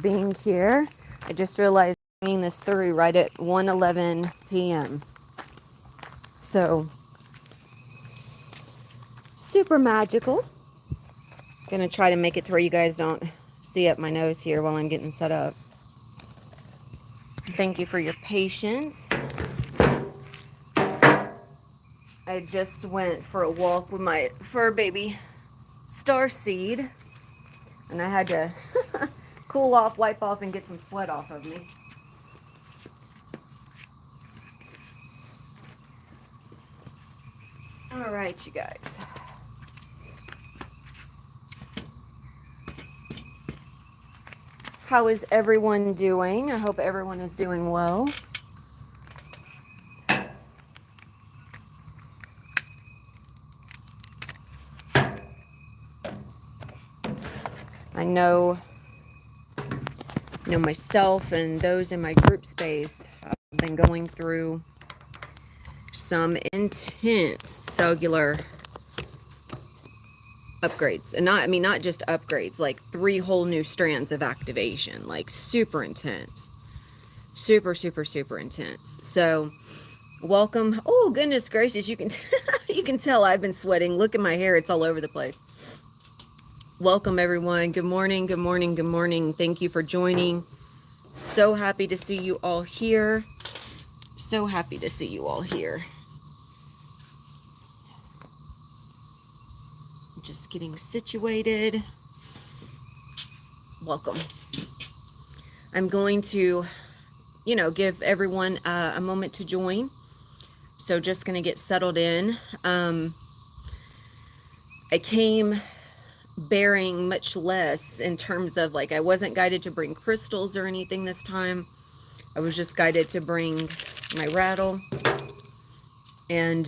being here. I just realized I'm bringing this through right at 1:11 p.m. So, super magical. Gonna try to make it to where you guys don't see up my nose here while I'm getting set up. Thank you for your patience. I just went for a walk with my fur baby Starseed, and I had to cool off, wipe off, and get some sweat off of me. All right, you guys. How is everyone doing? I hope everyone is doing well. I know myself and those in my group space have been going through some intense cellular upgrades. And not just upgrades, like 3 whole new strands of activation, like super intense. Super, super, super intense. So welcome. Oh, goodness gracious. You can, you can tell I've been sweating. Look at my hair. It's all over the place. Welcome, everyone. Good morning. Good morning. Good morning. Thank you for joining. So happy to see you all here. So happy to see you all here. Just getting situated. Welcome. I'm going to, give everyone a moment to join. So just going to get settled in. I came bearing much less in terms of, like, I wasn't guided to bring crystals or anything this time. I was just guided to bring my rattle, and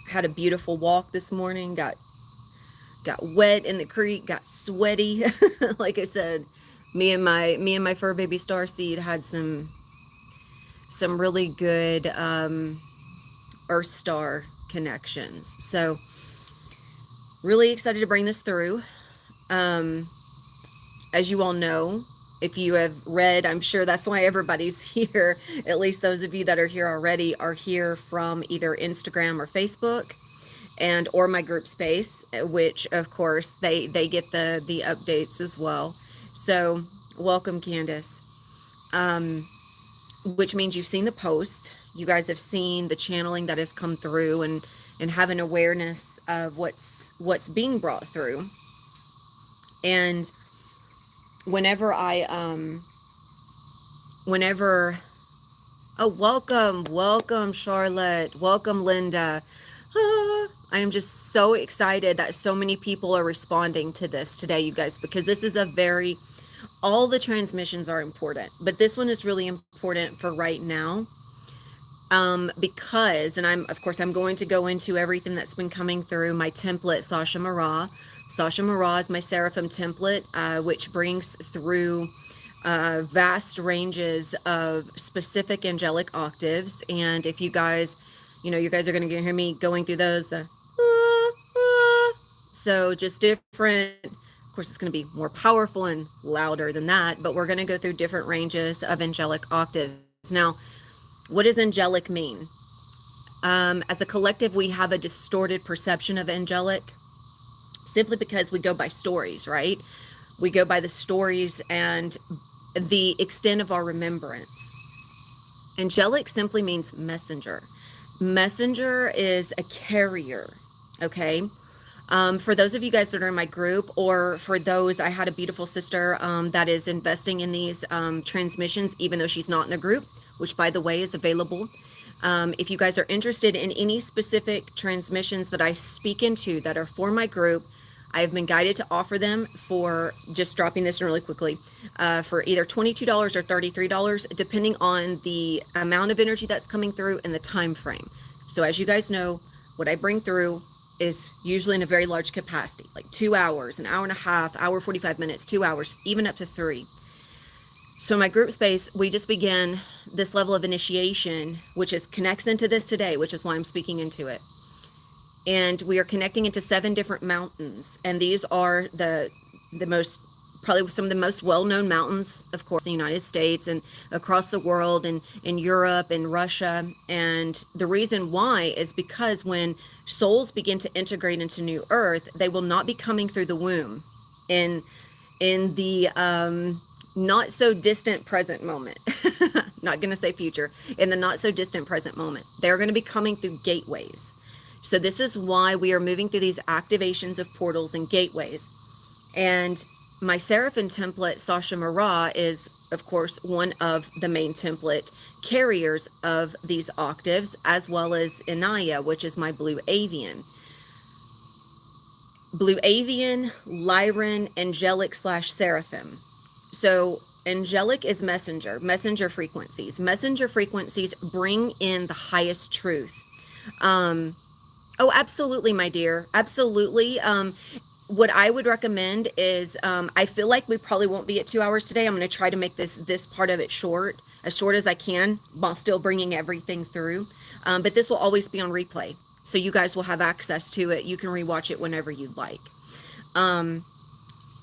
had a beautiful walk this morning. Got wet in the creek, got sweaty. Like I said, me and my fur baby Starseed had some really good Earth Star connections. So really excited to bring this through. As you all know, if you have read, I'm sure that's why everybody's here. At least those of you that are here already are here from either Instagram or Facebook, and or my group space, which of course they get the updates as well. So welcome, Candace. Which means you've seen the post. You guys have seen the channeling that has come through, and have an awareness of what's being brought through. And whenever welcome Charlotte, welcome Linda. I am just so excited that so many people are responding to this today, you guys, because this is all the transmissions are important, but this one is really important for right now. Because, and I'm going to go into everything that's been coming through my template, Sasha Mara. Sasha Mara is my Seraphim template, which brings through vast ranges of specific angelic octaves. And if you guys, you guys are going to hear me going through those. So just different. Of course, it's going to be more powerful and louder than that, but we're going to go through different ranges of angelic octaves. Now, what does angelic mean? As a collective, we have a distorted perception of angelic simply because we go by stories, right? We go by the stories and the extent of our remembrance. Angelic simply means messenger. Messenger is a carrier, okay? For those of you guys that are in my group, or for those, I had a beautiful sister that is investing in these transmissions, even though she's not in the group, which, by the way, is available. If you guys are interested in any specific transmissions that I speak into that are for my group, I have been guided to offer them for, just dropping this in really quickly, for either $22 or $33, depending on the amount of energy that's coming through and the time frame. So as you guys know, what I bring through is usually in a very large capacity, like 2 hours, an hour and a half, hour 45 minutes, 2 hours, even up to 3. So in my group space, we just began this level of initiation, which connects into this today, which is why I'm speaking into it. And we are connecting into 7 different mountains. And these are the most probably some of the most well-known mountains, of course, in the United States and across the world, and in Europe and Russia. And the reason why is because when souls begin to integrate into New Earth, they will not be coming through the womb in the not so distant present moment. Not going to say future. In the not so distant present moment, they're going to be coming through gateways. So this is why we are moving through these activations of portals and gateways. And my Seraphim template, Sasha Mara, is, of course, one of the main template carriers of these octaves, as well as Inaya, which is my blue avian. Blue avian, Lyran, angelic / seraphim. So angelic is messenger frequencies. Messenger frequencies bring in the highest truth. Oh, absolutely, my dear. Absolutely. What I would recommend is, I feel like we probably won't be at 2 hours today. I'm going to try to make this part of it as short as I can, while still bringing everything through. But this will always be on replay, so you guys will have access to it. You can rewatch it whenever you'd like.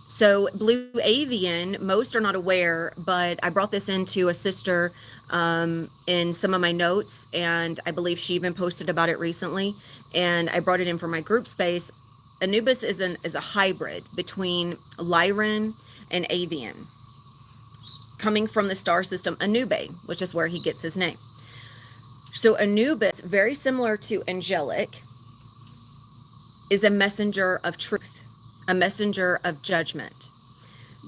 So blue avian, most are not aware, but I brought this into a sister in some of my notes, and I believe she even posted about it recently, and I brought it in for my group space. Anubis is a hybrid between Lyran and avian, coming from the star system Anube, which is where he gets his name. So Anubis, very similar to angelic, is a messenger of truth, a messenger of judgment.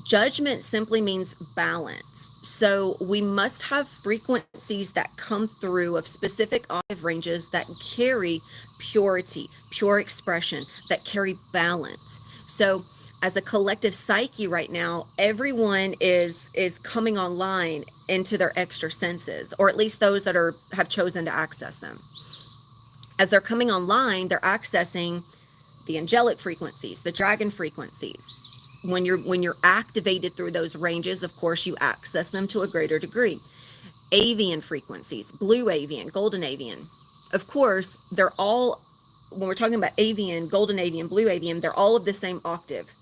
Judgment simply means balance. So we must have frequencies that come through of specific octave ranges that carry purity, pure expression, that carry balance. So as a collective psyche right now, everyone is coming online into their extra senses, or at least those that have chosen to access them. As they're coming online, they're accessing the angelic frequencies, the dragon frequencies. When you're activated through those ranges, of course, you access them to a greater degree. Avian frequencies, blue avian, golden avian. Of course, they're all, when we're talking about avian, golden avian, blue avian, they're all of the same octave.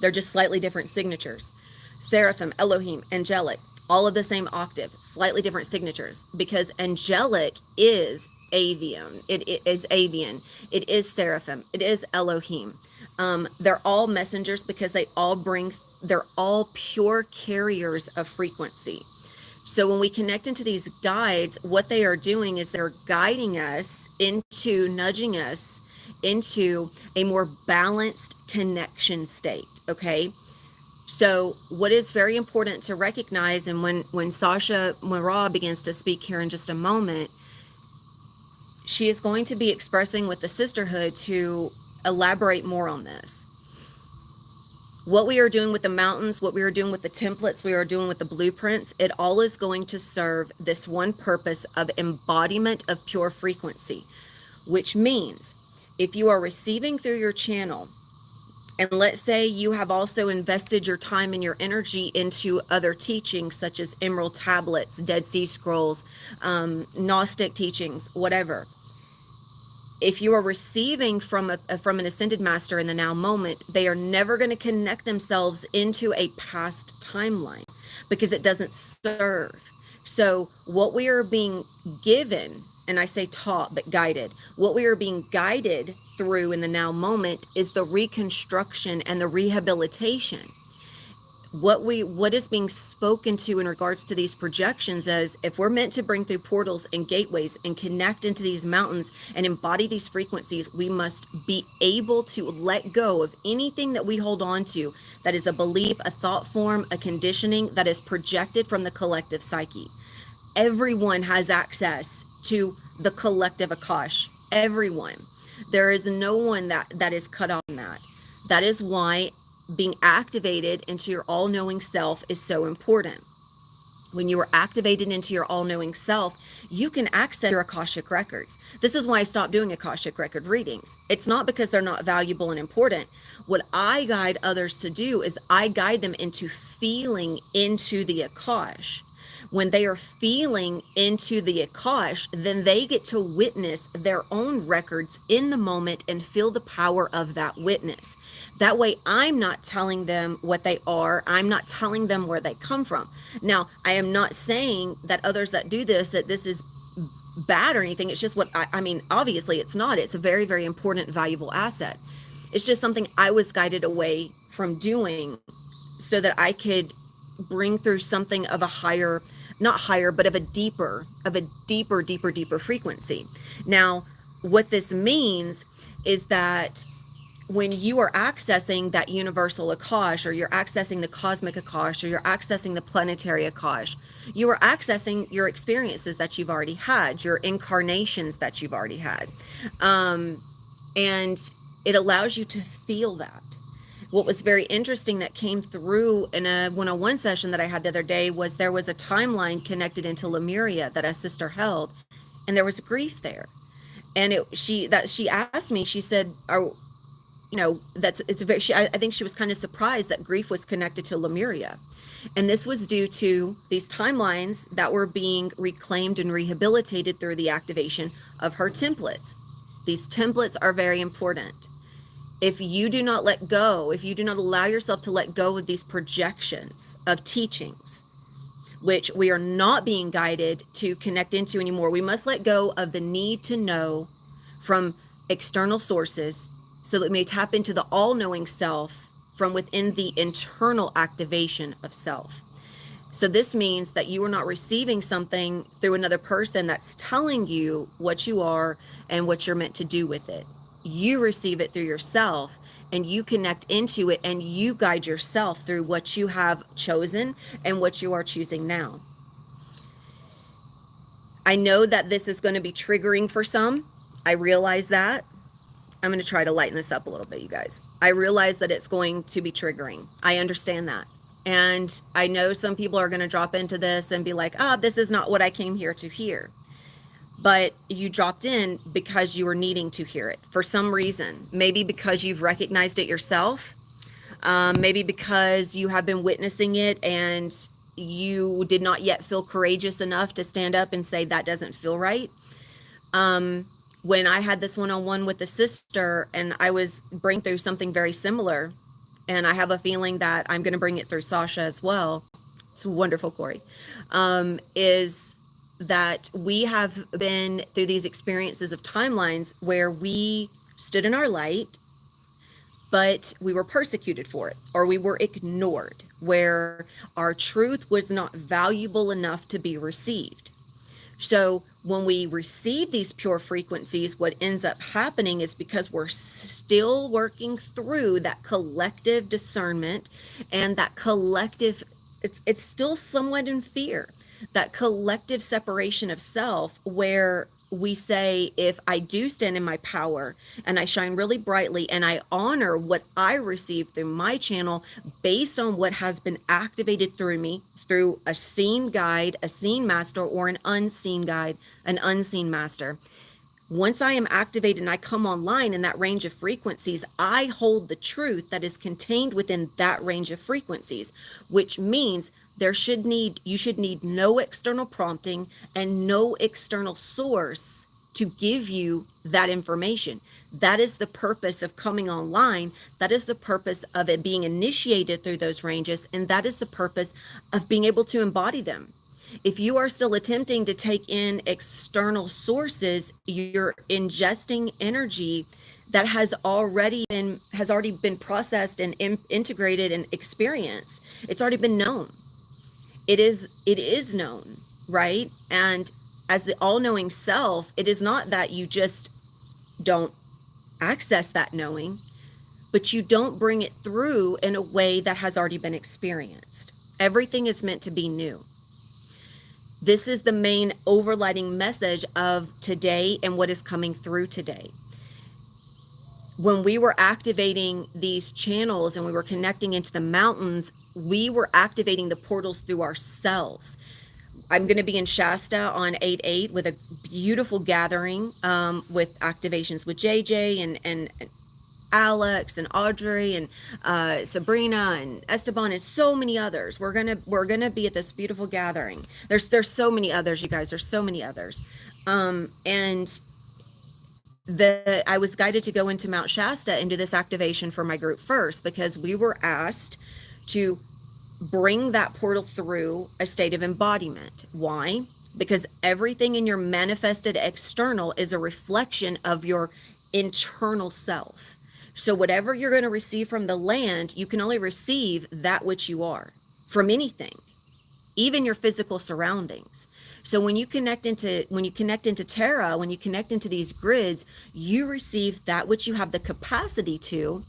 They're just slightly different signatures. Seraphim, Elohim, angelic, all of the same octave, slightly different signatures, because angelic is avian. It is avian. It is seraphim. It is Elohim. They're all messengers because they're all pure carriers of frequency. So when we connect into these guides, what they are doing is they're guiding us nudging us into a more balanced connection state. Okay. So what is very important to recognize, and when Sasha Mara begins to speak here in just a moment, she is going to be expressing with the sisterhood to elaborate more on this. What we are doing with the mountains, what we are doing with the templates, we are doing with the blueprints, it all is going to serve this one purpose of embodiment of pure frequency, which means if you are receiving through your channel, and let's say you have also invested your time and your energy into other teachings such as Emerald Tablets, Dead Sea Scrolls, Gnostic teachings, whatever. If you are receiving from an ascended master in the now moment, they are never going to connect themselves into a past timeline because it doesn't serve. So what we are being given, and I say taught, but guided, what we are being guided through in the now moment is the reconstruction and the rehabilitation. What is being spoken to in regards to these projections is, if we're meant to bring through portals and gateways and connect into these mountains and embody these frequencies, we must be able to let go of anything that we hold on to that is a belief, a thought form, a conditioning that is projected from the collective psyche. Everyone has access to the collective Akash. Everyone. There is no one that is cut off from that. That is why being activated into your all-knowing self is so important. When you are activated into your all-knowing self, you can access your Akashic records. This is why I stopped doing Akashic record readings. It's not because they're not valuable and important. What I guide others to do is I guide them into feeling into the Akash. When they are feeling into the Akash, then they get to witness their own records in the moment and feel the power of that witness. That way, I'm not telling them what they are. I'm not telling them where they come from. Now, I am not saying that others that do this, that this is bad or anything. It's just what I mean, obviously it's not. It's a very, very important, valuable asset. It's just something I was guided away from doing so that I could bring through something of a higher, not higher, but of a deeper, deeper frequency. Now, what this means is that when you are accessing that universal Akash, or you're accessing the cosmic Akash, or you're accessing the planetary Akash, you are accessing your experiences that you've already had, your incarnations that you've already had. And it allows you to feel that. What was very interesting that came through in a one-on-one session that I had the other day was there was a timeline connected into Lemuria that a sister held, and there was grief there. And she asked me, she said, I think she was kind of surprised that grief was connected to Lemuria. And this was due to these timelines that were being reclaimed and rehabilitated through the activation of her templates. These templates are very important. If you do not let go, if you do not allow yourself to let go of these projections of teachings, which we are not being guided to connect into anymore, we must let go of the need to know from external sources so that we may tap into the all-knowing self from within the internal activation of self. So this means that you are not receiving something through another person that's telling you what you are and what you're meant to do with it. You receive it through yourself, and you connect into it, and you guide yourself through what you have chosen and what you are choosing now. I know that this is going to be triggering for some. I realize that. I'm going to try to lighten this up a little bit, you guys. I realize that it's going to be triggering. I understand that. And I know some people are going to drop into this and be like, this is not what I came here to hear. But you dropped in because you were needing to hear it for some reason. Maybe because you've recognized it yourself. Maybe because you have been witnessing it and you did not yet feel courageous enough to stand up and say that doesn't feel right. When I had this one-on-one with the sister, and I was bringing through something very similar, and I have a feeling that I'm going to bring it through Sasha as well. It's wonderful, Corey. Is that we have been through these experiences of timelines where we stood in our light, but we were persecuted for it, or we were ignored, where our truth was not valuable enough to be received. So when we receive these pure frequencies, what ends up happening is because we're still working through that collective discernment and that collective, it's still somewhat in fear, that collective separation of self, where we say, if I do stand in my power and I shine really brightly and I honor what I receive through my channel based on what has been activated through me, through a seen guide, a seen master, or an unseen guide, an unseen master. Once I am activated and I come online in that range of frequencies, I hold the truth that is contained within that range of frequencies, which means you should need no external prompting and no external source to give you that information. That is the purpose of coming online. That is the purpose of it being initiated through those ranges. And that is the purpose of being able to embody them. If you are still attempting to take in external sources, you're ingesting energy that has already been processed and integrated and experienced. It's already been known. It is known, right? And as the all-knowing self, it is not that you just don't access that knowing, but you don't bring it through in a way that has already been experienced. Everything is meant to be new. This is the main overriding message of today and what is coming through today. When we were activating these channels and we were connecting into the mountains, we were activating the portals through ourselves. I'm going to be in Shasta on 8/8 with a beautiful gathering with activations with JJ and Alex and Audrey and Sabrina and Esteban and so many others. We're gonna be at this beautiful gathering. There's so many others, you guys. There's so many others, and I was guided to go into Mount Shasta and do this activation for my group first, because we were asked to bring that portal through a state of embodiment. Why? Because everything in your manifested external is a reflection of your internal self. So whatever you're going to receive from the land, you can only receive that which you are from anything, even your physical surroundings. So when you connect into Terra, when you connect into these grids, you receive that which you have the capacity to,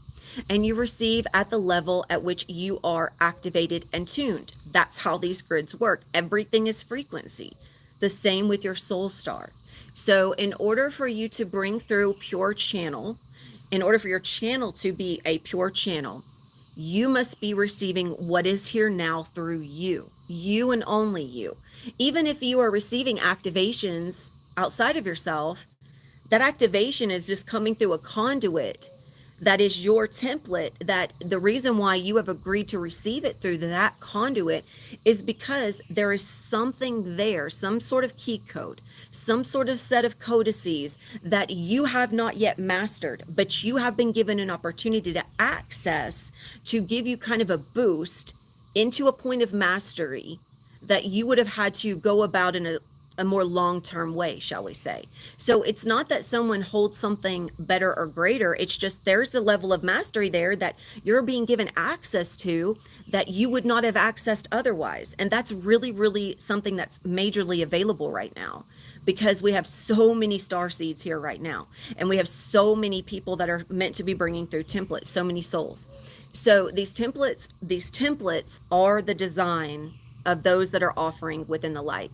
and you receive at the level at which you are activated and tuned. That's how these grids work. Everything is frequency. The same with your soul star. So in order for you to bring through pure channel, in order for your channel to be a pure channel, you must be receiving what is here now through you and only you. Even if you are receiving activations outside of yourself, that activation is just coming through a conduit that is your template. That the reason why you have agreed to receive it through that conduit is because there is something there, some sort of key code, some sort of set of codices that you have not yet mastered, but you have been given an opportunity to access, to give you kind of a boost into a point of mastery that you would have had to go about in a more long-term way, shall we say. So it's not that someone holds something better or greater. It's just there's the level of mastery there that you're being given access to that you would not have accessed otherwise. And that's really, really something that's majorly available right now, because we have so many star seeds here right now. And we have so many people that are meant to be bringing through templates, so many souls. So these templates are the design of those that are offering within the light.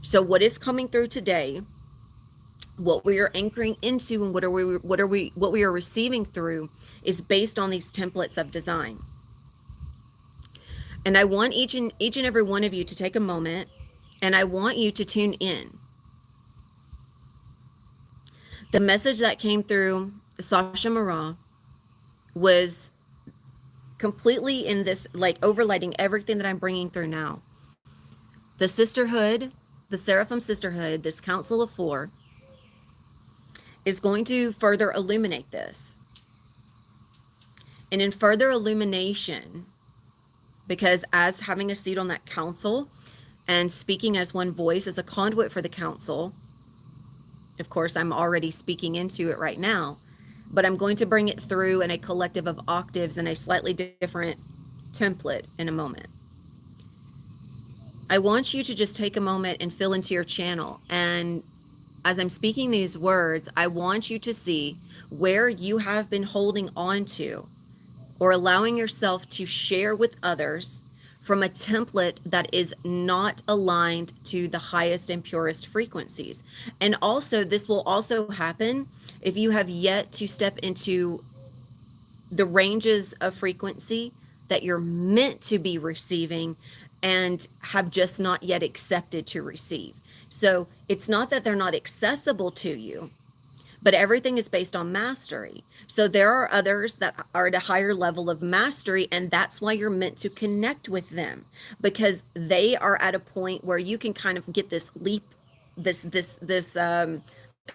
So what is coming through today, what we are anchoring into, and what we are receiving through is based on these templates of design. And I want each and every one of you to take a moment, and I want you to tune in. The message that came through Sasha Mara was completely in this, like, overlighting everything that I'm bringing through now. The sisterhood, the Seraphim sisterhood, this council of 4, is going to further illuminate this. And in further illumination, because as having a seat on that council and speaking as one voice, as a conduit for the council, of course, I'm already speaking into it right now, but I'm going to bring it through in a collective of octaves in a slightly different template in a moment. I want you to just take a moment and fill into your channel. And as I'm speaking these words, I want you to see where you have been holding on to or allowing yourself to share with others from a template that is not aligned to the highest and purest frequencies. And also, this will also happen if you have yet to step into the ranges of frequency that you're meant to be receiving and have just not yet accepted to receive. So it's not that they're not accessible to you, but everything is based on mastery. So there are others that are at a higher level of mastery, and that's why you're meant to connect with them, because they are at a point where you can kind of get this leap, this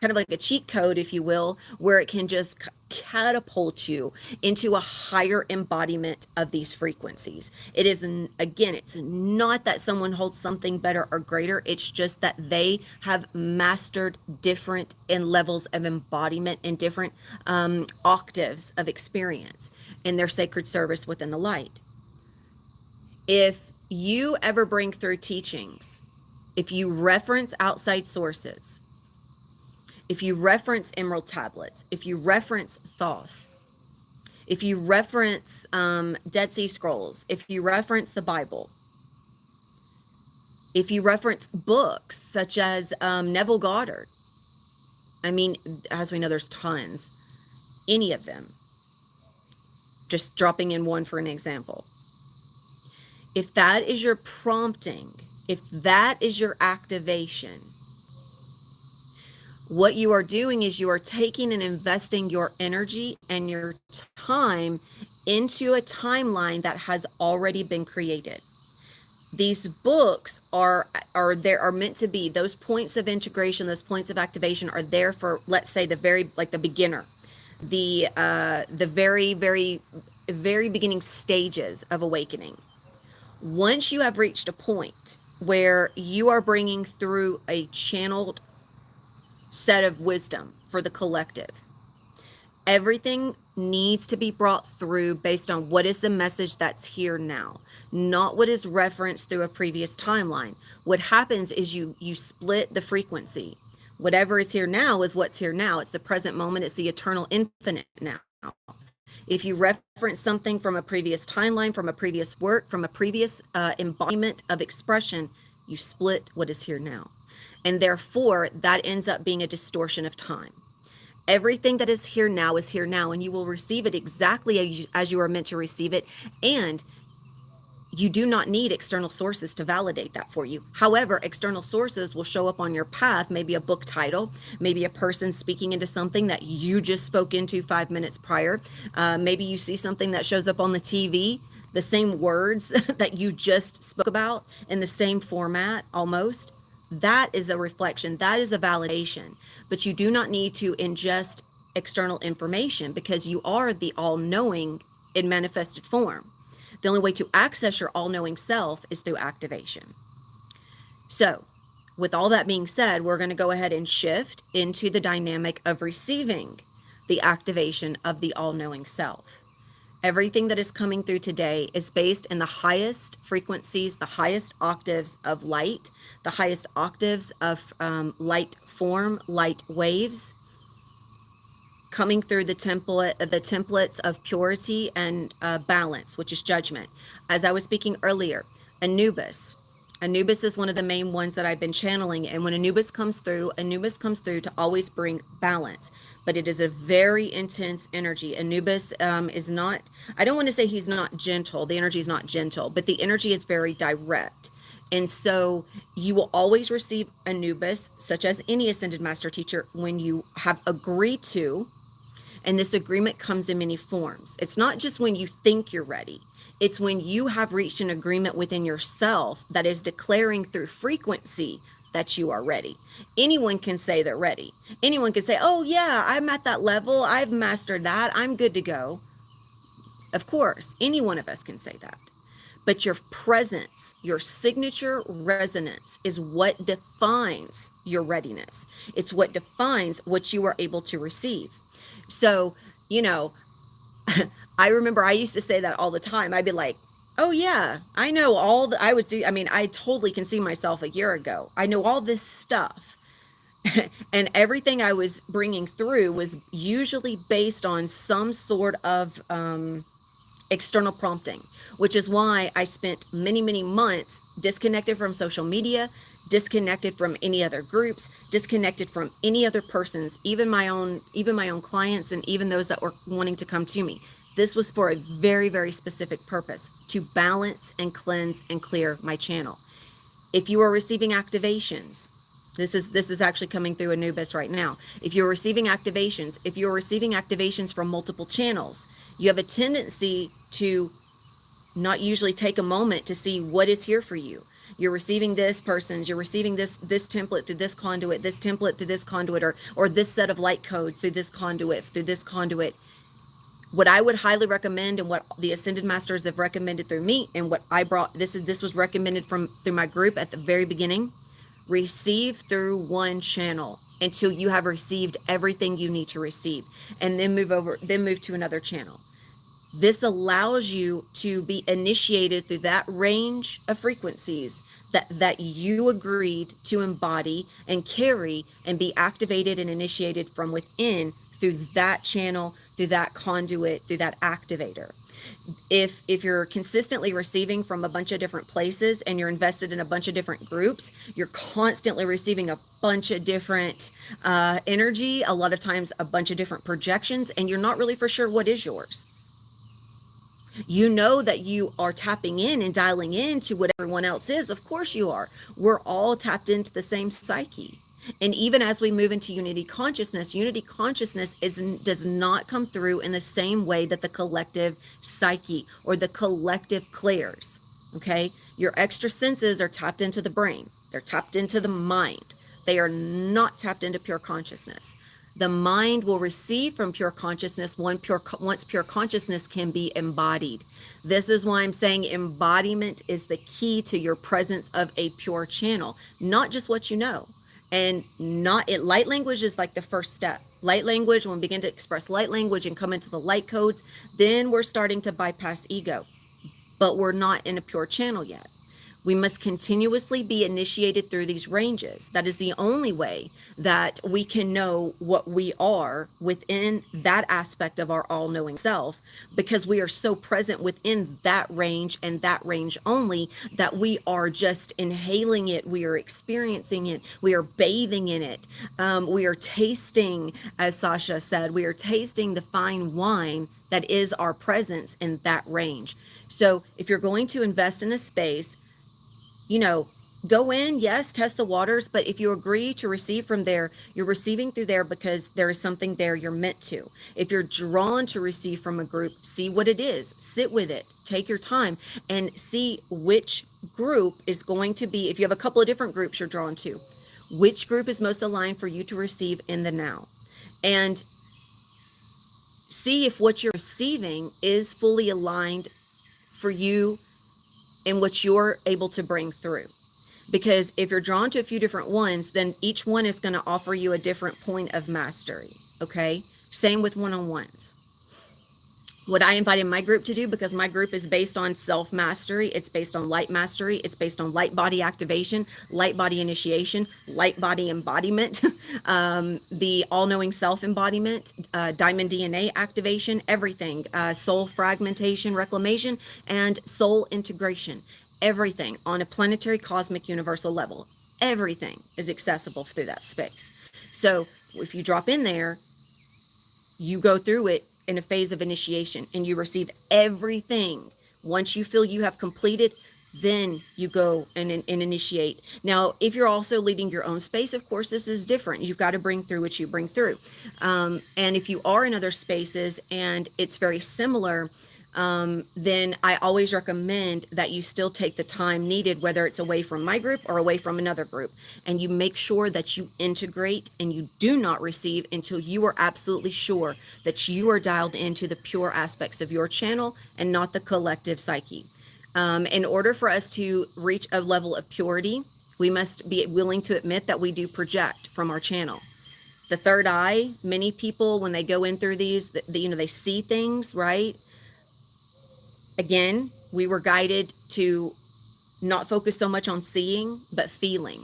kind of like a cheat code, if you will, where it can just catapult you into a higher embodiment of these frequencies. It is, again, it's not that someone holds something better or greater. It's just that they have mastered different in levels of embodiment and different octaves of experience in their sacred service within the light. If you ever bring through teachings, if you reference outside sources, if you reference emerald tablets, if you reference Thoth, if you reference Dead Sea Scrolls, if you reference the Bible, if you reference books such as Neville Goddard, I mean, as we know, there's tons, any of them, just dropping in one for an example. If that is your prompting, if that is your activation, what you are doing is you are taking and investing your energy and your time into a timeline that has already been created. These books are meant to be those points of integration, those points of activation are there for, let's say, the beginner, the very beginning stages of awakening. Once you have reached a point where you are bringing through a channeled set of wisdom for the collective, everything needs to be brought through based on what is the message that's here now, not what is referenced through a previous timeline. What happens is you split the frequency. Whatever is here now is what's here now. It's the present moment. It's the eternal infinite now. If you reference something from a previous timeline, from a previous work, from a previous embodiment of expression, you split what is here now. And therefore, that ends up being a distortion of time. Everything that is here now, and you will receive it exactly as you are meant to receive it. And you do not need external sources to validate that for you. However, external sources will show up on your path, maybe a book title, maybe a person speaking into something that you just spoke into 5 minutes prior. Maybe you see something that shows up on the TV, the same words that you just spoke about in the same format almost. That is a reflection, that is a validation. But you do not need to ingest external information because you are the all-knowing in manifested form. The only way to access your all-knowing self is through activation. So, with all that being said, we're going to go ahead and shift into the dynamic of receiving the activation of the all-knowing self. Everything that is coming through today is based in the highest frequencies, the highest octaves of light, the highest octaves of light form, light waves, coming through the templates of purity and balance, which is judgment. As I was speaking earlier, Anubis is one of the main ones that I've been channeling. And when Anubis comes through to always bring balance. But it is a very intense energy. Anubis is not, I don't want to say he's not gentle. The energy is not gentle, but the energy is very direct. And so you will always receive Anubis, such as any ascended master teacher, when you have agreed to. And this agreement comes in many forms. It's not just when you think you're ready. It's when you have reached an agreement within yourself that is declaring through frequency that you are ready. Anyone can say they're ready. Anyone can say, oh yeah, I'm at that level. I've mastered that. I'm good to go. Of course, any one of us can say that. But your presence, your signature resonance is what defines your readiness. It's what defines what you are able to receive. So, I remember I used to say that all the time. I'd be like, oh yeah, I know I would do. I mean, I totally can see myself a year ago. I know all this stuff. And everything I was bringing through was usually based on some sort of external prompting, which is why I spent many, many months disconnected from social media, disconnected from any other groups, disconnected from any other persons, even my own clients, and even those that were wanting to come to me. This was for a very, very specific purpose, to balance and cleanse and clear my channel. If you are receiving activations, this is actually coming through Anubis right now. If you're receiving activations from multiple channels, you have a tendency to not usually take a moment to see what is here for you. You're receiving this person's, you're receiving this template through this conduit, this template through this conduit, or this set of light codes through this conduit. What I would highly recommend, and what the Ascended Masters have recommended through me, and what I brought, this was recommended through my group at the very beginning. Receive through one channel until you have received everything you need to receive, and then move to another channel. This allows you to be initiated through that range of frequencies that you agreed to embody and carry and be activated and initiated from within through that channel, through that conduit, through that activator. If you're consistently receiving from a bunch of different places and you're invested in a bunch of different groups, you're constantly receiving a bunch of different energy, a lot of times a bunch of different projections, and you're not really for sure what is yours. You know that you are tapping in and dialing into what everyone else is. Of course you are. We're all tapped into the same psyche. And even as we move into unity consciousness does not come through in the same way that the collective psyche or the collective clairs. Okay. Your extra senses are tapped into the brain, they're tapped into the mind. They are not tapped into pure consciousness. The mind will receive from pure consciousness once pure consciousness can be embodied. This is why I'm saying embodiment is the key to your presence of a pure channel, not just what you know. And not it light language is like the first step. Light language, when we begin to express light language and come into the light codes, then we're starting to bypass ego, but we're not in a pure channel yet. We must continuously be initiated through these ranges. That is the only way that we can know what we are within that aspect of our all knowing self, because we are so present within that range and that range only that we are just inhaling it. We are experiencing it. We are bathing in it. We are tasting, as Sasha said, we are tasting the fine wine that is our presence in that range. So if you're going to invest in a space, you know, go in, yes, test the waters, but if you agree to receive from there, you're receiving through there because there is something there you're meant to. If you're drawn to receive from a group, see what it is, sit with it, take your time and see which group is going to be, if you have a couple of different groups you're drawn to, which group is most aligned for you to receive in the now. And see if what you're receiving is fully aligned for you and what you're able to bring through. Because if you're drawn to a few different ones, then each one is going to offer you a different point of mastery. Okay. Same with one-on-ones. What I invited my group to do, because my group is based on self-mastery, it's based on light mastery, it's based on light body activation, light body initiation, light body embodiment, the all-knowing self-embodiment, diamond DNA activation, everything, soul fragmentation, reclamation, and soul integration. Everything on a planetary, cosmic, universal level. Everything is accessible through that space. So if you drop in there, you go through it in a phase of initiation and you receive everything. Once you feel you have completed, then you go and initiate. Now, if you're also leading your own space, of course, this is different. You've got to bring through what you bring through. And if you are in other spaces and it's very similar, then I always recommend that you still take the time needed, whether it's away from my group or away from another group, and you make sure that you integrate and you do not receive until you are absolutely sure that you are dialed into the pure aspects of your channel and not the collective psyche. In order for us to reach a level of purity, we must be willing to admit that we do project from our channel. The third eye, many people, when they go in through these, they see things, right? Again, we were guided to not focus so much on seeing, but feeling.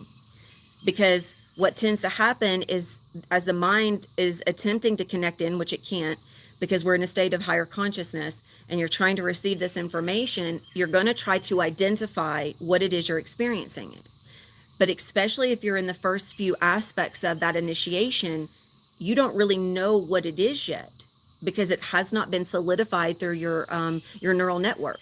Because what tends to happen is, as the mind is attempting to connect in, which it can't, because we're in a state of higher consciousness, and you're trying to receive this information, you're going to try to identify what it is you're experiencing. But especially if you're in the first few aspects of that initiation, you don't really know what it is yet, because it has not been solidified through your neural network.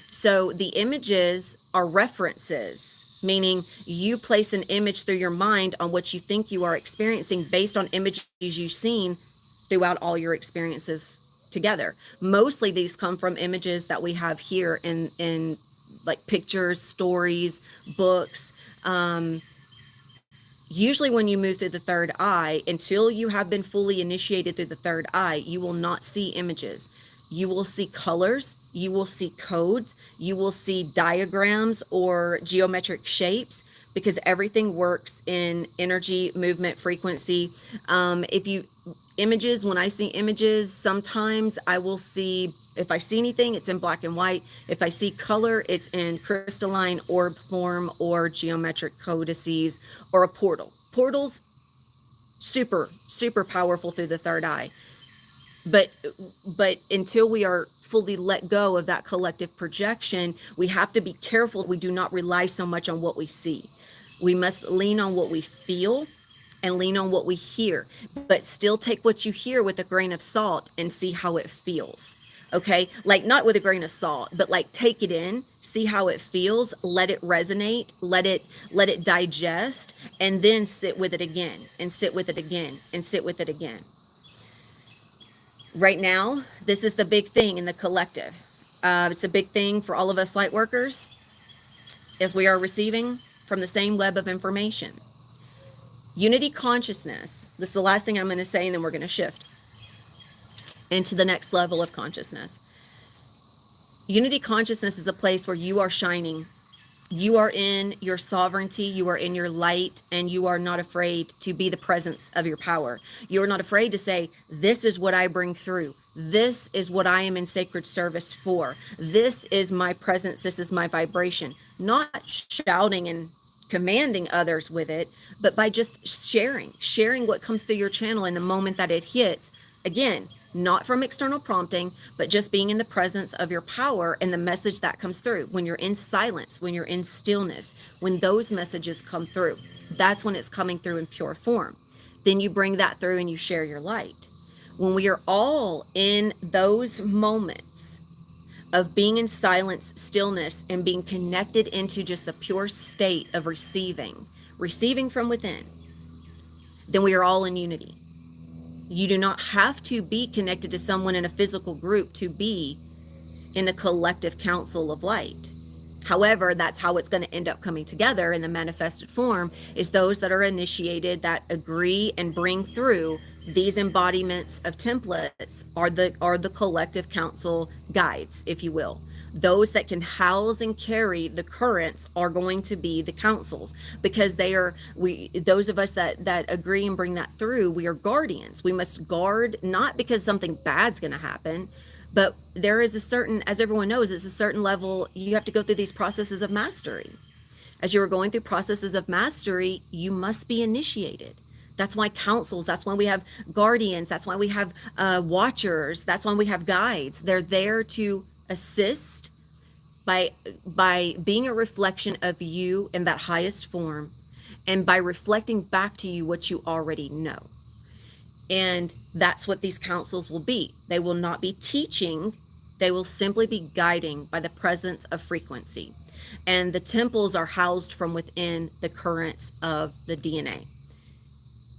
So the images are references, meaning you place an image through your mind on what you think you are experiencing based on images you've seen throughout all your experiences together. Mostly these come from images that we have here in like pictures, stories, books. Usually when you move through the third eye, until you have been fully initiated through the third eye, you will not see images. You will see colors, you will see codes, you will see diagrams or geometric shapes, because everything works in energy, movement, frequency. When I see images, sometimes I will see, if I see anything, it's in black and white. If I see color, it's in crystalline orb form or geometric codices or a portal. Portals, super, super powerful through the third eye. But until we are fully let go of that collective projection, we have to be careful we do not rely so much on what we see. We must lean on what we feel and lean on what we hear, but still take what you hear with a grain of salt and see how it feels. Okay, like not with a grain of salt, but like take it in, see how it feels, let it resonate, let it digest, and then sit with it again, and sit with it again, and sit with it again. Right now, this is the big thing in the collective. It's a big thing for all of us light workers, as we are receiving from the same web of information. Unity consciousness. This is the last thing I'm going to say, and then we're going to shift into the next level of consciousness. Unity consciousness is a place where you are shining. You are in your sovereignty, you are in your light, and you are not afraid to be the presence of your power. You are not afraid to say, this is what I bring through. This is what I am in sacred service for. This is my presence. This is my vibration. Not shouting and commanding others with it, but by just sharing what comes through your channel in the moment that it hits. Again, not from external prompting, but just being in the presence of your power and the message that comes through. When you're in silence, when you're in stillness, when those messages come through, that's when it's coming through in pure form. Then you bring that through and you share your light. When we are all in those moments of being in silence, stillness, and being connected into just the pure state of receiving from within, then we are all in unity. You do not have to be connected to someone in a physical group to be in a collective council of light. However, that's how it's going to end up coming together in the manifested form, is those that are initiated, that agree and bring through these embodiments of templates are the collective council guides, if you will. Those that can house and carry the currents are going to be the councils, because those of us that agree and bring that through, we are guardians. We must guard, not because something bad's going to happen, but there is a certain, as everyone knows, it's a certain level, you have to go through these processes of mastery. As you are going through processes of mastery, you must be initiated. That's why councils, that's why we have guardians, that's why we have watchers, that's why we have guides. They're there to assist by being a reflection of you in that highest form, and by reflecting back to you what you already know. And that's what these councils will be. They will not be teaching, they will simply be guiding by the presence of frequency. And the temples are housed from within the currents of the DNA.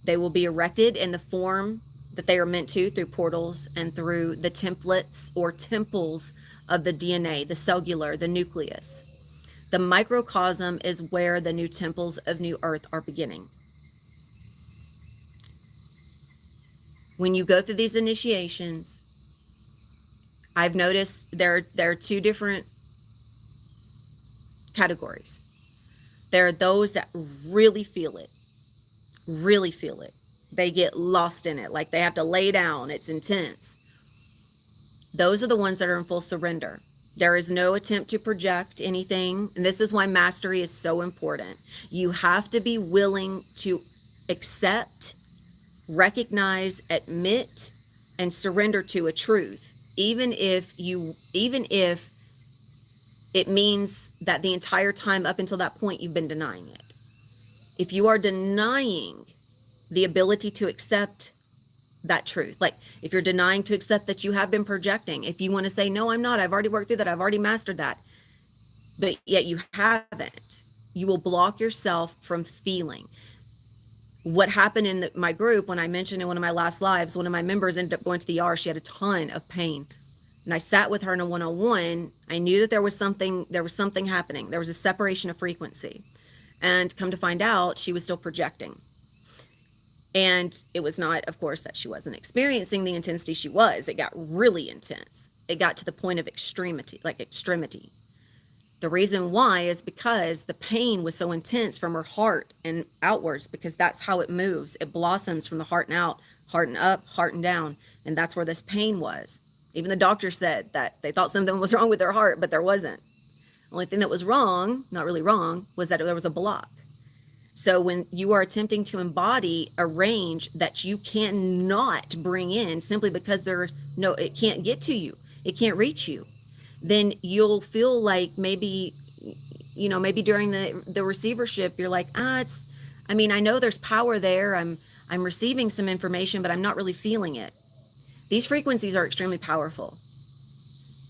They will be erected in the form that they are meant to, through portals and through the templates or temples of the DNA, the cellular, the nucleus. The microcosm is where the new temples of New Earth are beginning. When you go through these initiations, I've noticed there are two different categories. There are those that really feel it. They get lost in it, like they have to lay down. It's intense. Those are the ones that are in full surrender. There is no attempt to project anything. And this is why mastery is so important. You have to be willing to accept, recognize, admit, and surrender to a truth, even if it means that the entire time up until that point you've been denying it. If you are denying the ability to accept that truth, like if you're denying to accept that you have been projecting, if you want to say, no, I'm not, I've already worked through that, I've already mastered that, but yet you haven't, you will block yourself from feeling. What happened in my group, when I mentioned in one of my last lives, one of my members ended up going to the ER. She had a ton of pain. And I sat with her in a one-on-one. I knew that there was something happening. There was a separation of frequency. And come to find out, she was still projecting. And it was not, of course, that she wasn't experiencing the intensity she was. It got really intense. It got to the point of extremity. The reason why is because the pain was so intense from her heart and outwards, because that's how it moves. It blossoms from the heart and out, heart and up, heart and down. And that's where this pain was. Even the doctor said that they thought something was wrong with her heart, but there wasn't. The only thing that was wrong, not really wrong, was that there was a block. So when you are attempting to embody a range that you cannot bring in simply because it can't get to you, it can't reach you, then you'll feel like maybe during the receivership, you're like, I know there's power there. I'm receiving some information, but I'm not really feeling it. These frequencies are extremely powerful.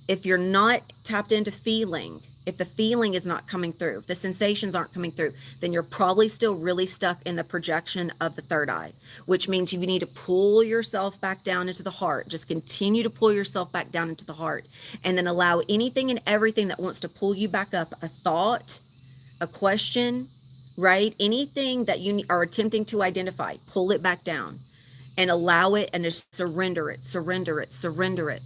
If you're not tapped into feeling, if the feeling is not coming through, if the sensations aren't coming through, then you're probably still really stuck in the projection of the third eye, which means you need to pull yourself back down into the heart. Just continue to pull yourself back down into the heart, and then allow anything and everything that wants to pull you back up, a thought, a question, right? Anything that you are attempting to identify, pull it back down and allow it, and just surrender it, surrender it, surrender it.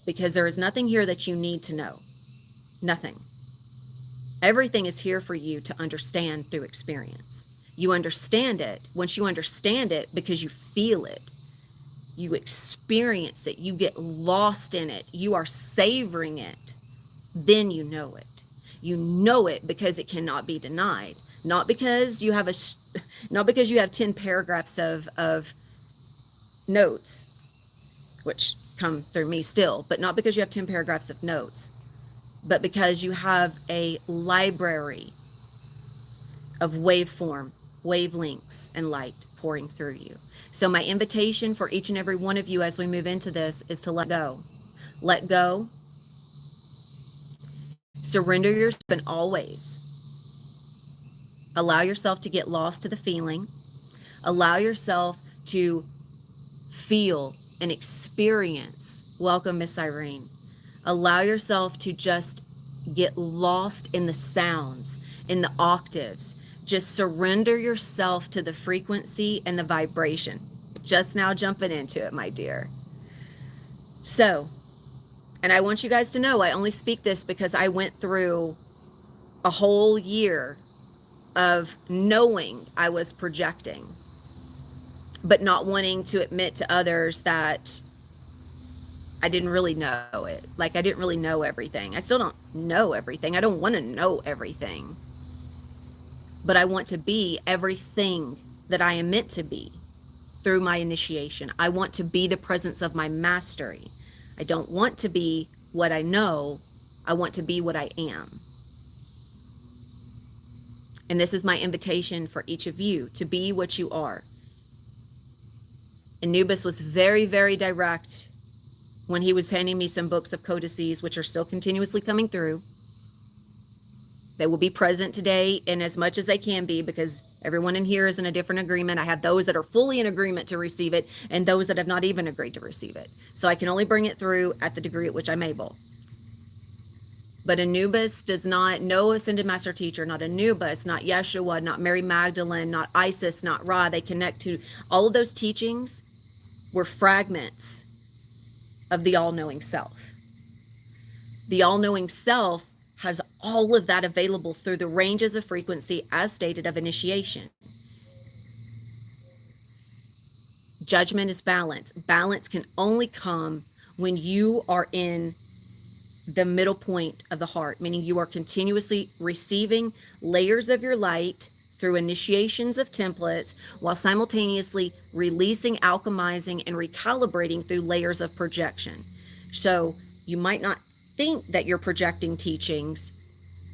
Because there is nothing here that you need to know. Nothing. Everything is here for you to understand through experience. You understand it. Once you understand it, because you feel it, you experience it, you get lost in it, you are savoring it, then you know it. You know it because it cannot be denied. Not because you have 10 paragraphs of notes, which come through me still, but not because you have 10 paragraphs of notes, but because you have a library of waveform, wavelengths, and light pouring through you. So my invitation for each and every one of you as we move into this is to let go. Let go. Surrender yourself, and always allow yourself to get lost to the feeling. Allow yourself to feel and experience. Welcome, Miss Irene. Allow yourself to just get lost in the sounds, in the octaves. Just surrender yourself to the frequency and the vibration. Just now jumping into it, my dear. So, and I want you guys to know, I only speak this because I went through a whole year of knowing I was projecting, but not wanting to admit to others that I didn't really know it. Like, I didn't really know everything. I still don't know everything. I don't want to know everything. But I want to be everything that I am meant to be through my initiation. I want to be the presence of my mastery. I don't want to be what I know. I want to be what I am. And this is my invitation for each of you to be what you are. Anubis was very, very direct when he was handing me some books of codices, which are still continuously coming through. They will be present today in as much as they can be, because everyone in here is in a different agreement. I have those that are fully in agreement to receive it and those that have not even agreed to receive it. So I can only bring it through at the degree at which I'm able. But Anubis does not, no ascended master teacher, not Anubis, not Yeshua, not Mary Magdalene, not Isis, not Ra. They connect to all of those teachings were fragments of the all-knowing self. The all-knowing self has all of that available through the ranges of frequency as stated of initiation. Judgment is balance. Balance can only come when you are in the middle point of the heart, meaning you are continuously receiving layers of your light through initiations of templates, while simultaneously releasing, alchemizing, and recalibrating through layers of projection. So you might not think that you're projecting teachings,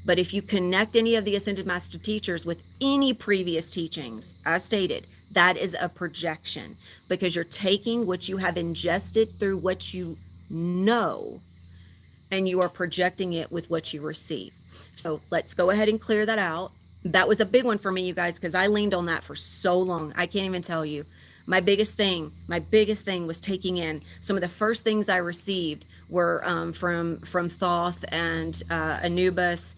but if you connect any of the Ascended Master Teachers with any previous teachings, as stated, that is a projection, because you're taking what you have ingested through what you know, and you are projecting it with what you receive. So let's go ahead and clear that out. That was a big one for me, you guys, because I leaned on that for so long. I can't even tell you. My biggest thing was taking in. Some of the first things I received were from Thoth and Anubis,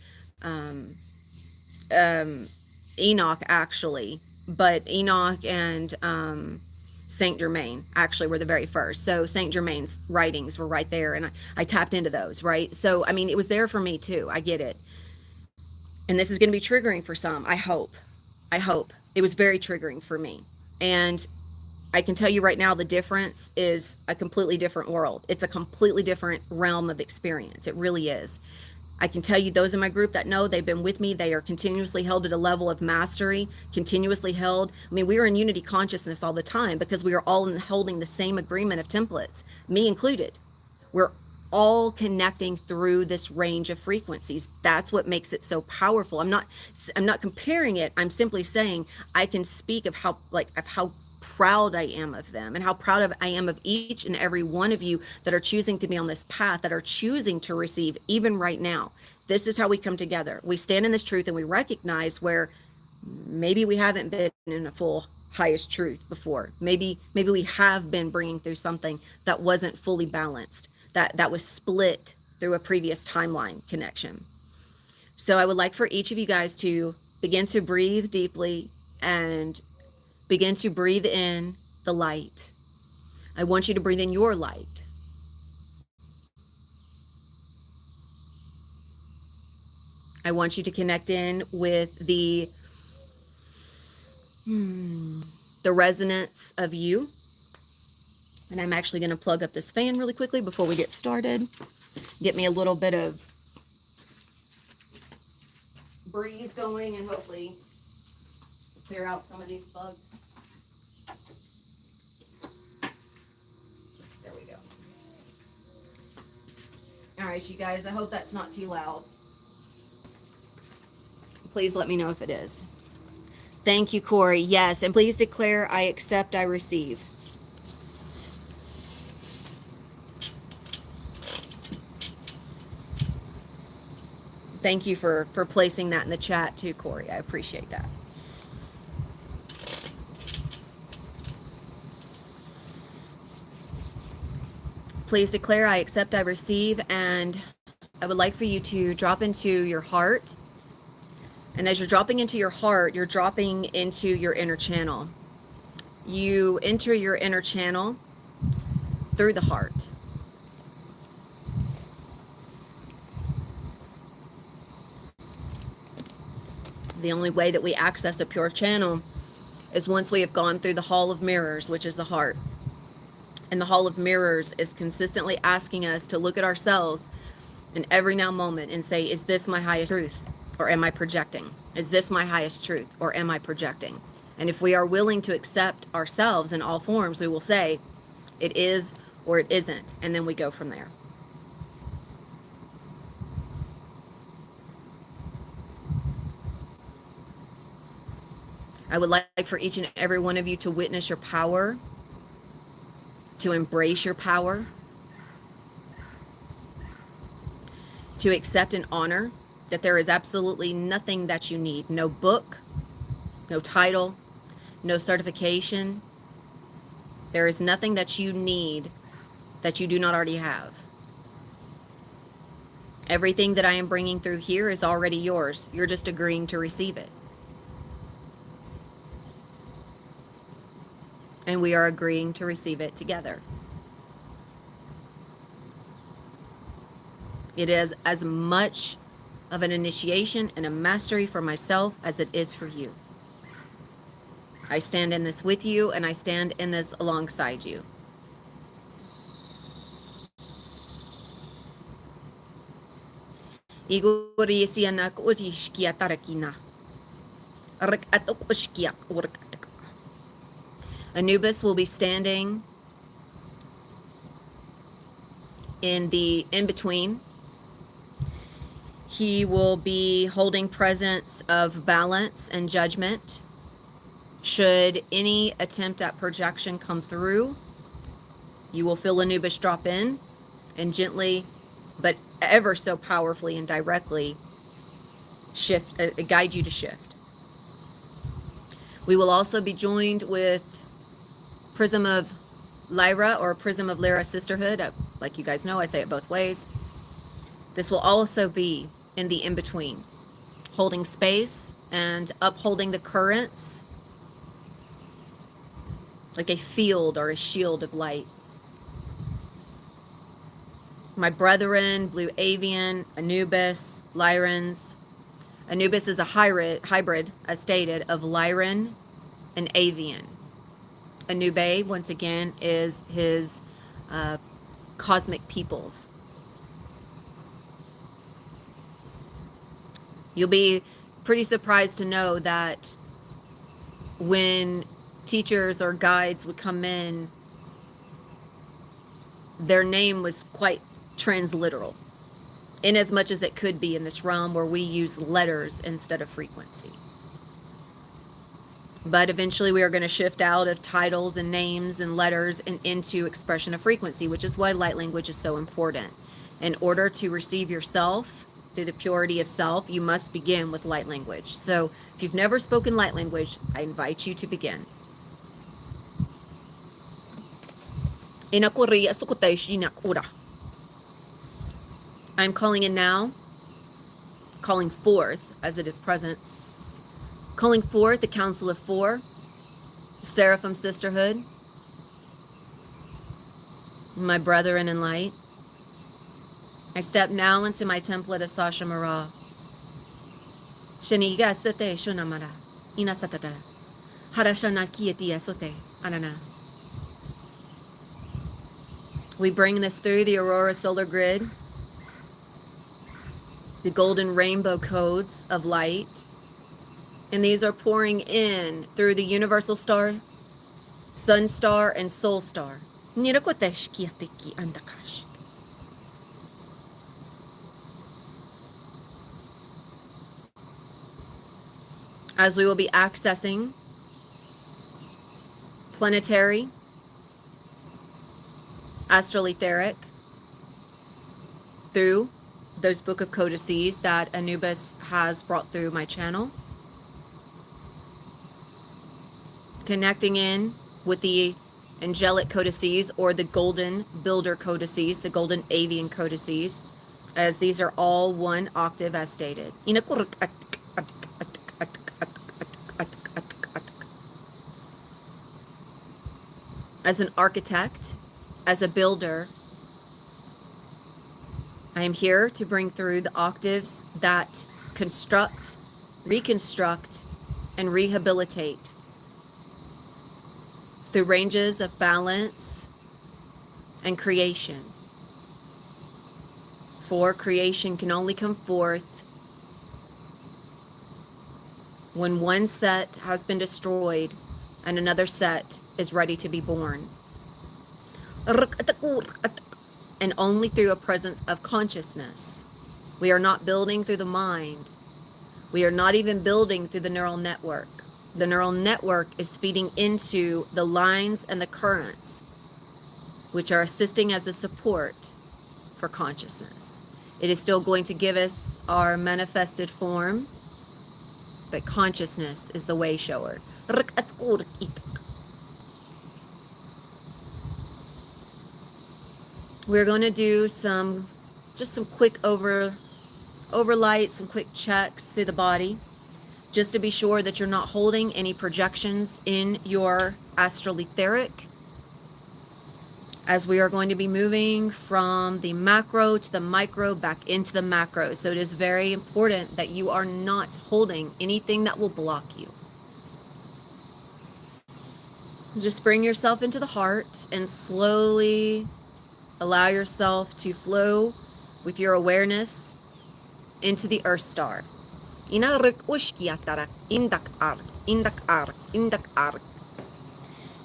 Enoch, actually. But Enoch and Saint Germain actually were the very first. So Saint Germain's writings were right there, and I tapped into those, right? So, I mean, it was there for me too. I get it. And this is going to be triggering for some. I hope. It was very triggering for me. And I can tell you right now, the difference is a completely different world. It's a completely different realm of experience. It really is. I can tell you, those in my group that know, they've been with me. They are continuously held at a level of mastery, continuously held. I mean, we are in unity consciousness all the time because we are all holding the same agreement of templates, me included. We're all connecting through this range of frequencies. That's what makes it so powerful. I'm not comparing it. I'm simply saying I can speak of how proud I am of them, and how proud I am of each and every one of you that are choosing to be on this path, that are choosing to receive even right now. This is how we come together. We stand in this truth and we recognize where maybe we haven't been in a full highest truth before. Maybe we have been bringing through something that wasn't fully balanced, that was split through a previous timeline connection. So I would like for each of you guys to begin to breathe deeply and begin to breathe in the light. I want you to breathe in your light. I want you to connect in with the resonance of you. And I'm actually going to plug up this fan really quickly before we get started. Get me a little bit of breeze going and hopefully clear out some of these bugs. There we go. All right, you guys, I hope that's not too loud. Please let me know if it is. Thank you, Corey. Yes, and please declare, I accept, I receive. Thank you for placing that in the chat too, Corey. I appreciate that. Please declare, I accept, I receive, and I would like for you to drop into your heart. And as you're dropping into your heart, you're dropping into your inner channel. You enter your inner channel through the heart. The only way that we access a pure channel is once we have gone through the hall of mirrors, which is the heart. And the hall of mirrors is consistently asking us to look at ourselves in every now moment and say, is this my highest truth or am I projecting? Is this my highest truth or am I projecting? And if we are willing to accept ourselves in all forms, we will say it is or it isn't. And then we go from there. I would like for each and every one of you to witness your power, to embrace your power, to accept and honor that there is absolutely nothing that you need. No book, no title, no certification. There is nothing that you need that you do not already have. Everything that I am bringing through here is already yours. You're just agreeing to receive it. And we are agreeing to receive it together. It is as much of an initiation and a mastery for myself as it is for you. I stand in this with you, and I stand in this alongside you. Anubis will be standing in the in-between. He will be holding presence of balance and judgment. Should any attempt at projection come through, you will feel Anubis drop in and gently, but ever so powerfully and directly shift, guide you to shift. We will also be joined with Prism of Lyra or Prism of Lyra Sisterhood. Like you guys know, I say it both ways. This will also be in the in-between, holding space and upholding the currents like a field or a shield of light. My brethren, Blue Avian, Anubis, Lyrans. Anubis is a hybrid, as stated, of Lyran and Avian. Anube, once again, is his cosmic peoples. You'll be pretty surprised to know that when teachers or guides would come in, their name was quite transliteral, in as much as it could be in this realm where we use letters instead of frequency. But eventually we are going to shift out of titles and names and letters and into expression of frequency, which is why light language is so important. In order to receive yourself through the purity of self, you must begin with light language. So if you've never spoken light language, I invite you to begin. I'm calling in now, calling forth as it is present, calling forth the Council of Four, the Seraphim Sisterhood, my brethren in light. I step now into my template of Sasha Mara. Shaniga sote shunamara, ina satata, harashana kietia sote, anana. We bring this through the Aurora solar grid, the golden rainbow codes of light, and these are pouring in through the universal star, sun star, and soul star. As we will be accessing planetary, astral etheric through those book of codices that Anubis has brought through my channel, connecting in with the angelic codices or the golden builder codices, the golden avian codices, as these are all one octave as stated. As an architect, as a builder, I am here to bring through the octaves that construct, reconstruct, and rehabilitate through ranges of balance and creation. For creation can only come forth when one set has been destroyed and another set is ready to be born. And only through a presence of consciousness. We are not building through the mind. We are not even building through the neural network. The neural network is feeding into the lines and the currents, which are assisting as a support for consciousness. It is still going to give us our manifested form, but consciousness is the way shower. We're going to do some quick overlight, some quick checks through the body, just to be sure that you're not holding any projections in your astral etheric, as we are going to be moving from the macro to the micro back into the macro. So it is very important that you are not holding anything that will block you. Just bring yourself into the heart and slowly allow yourself to flow with your awareness into the Earth Star. Indak ark.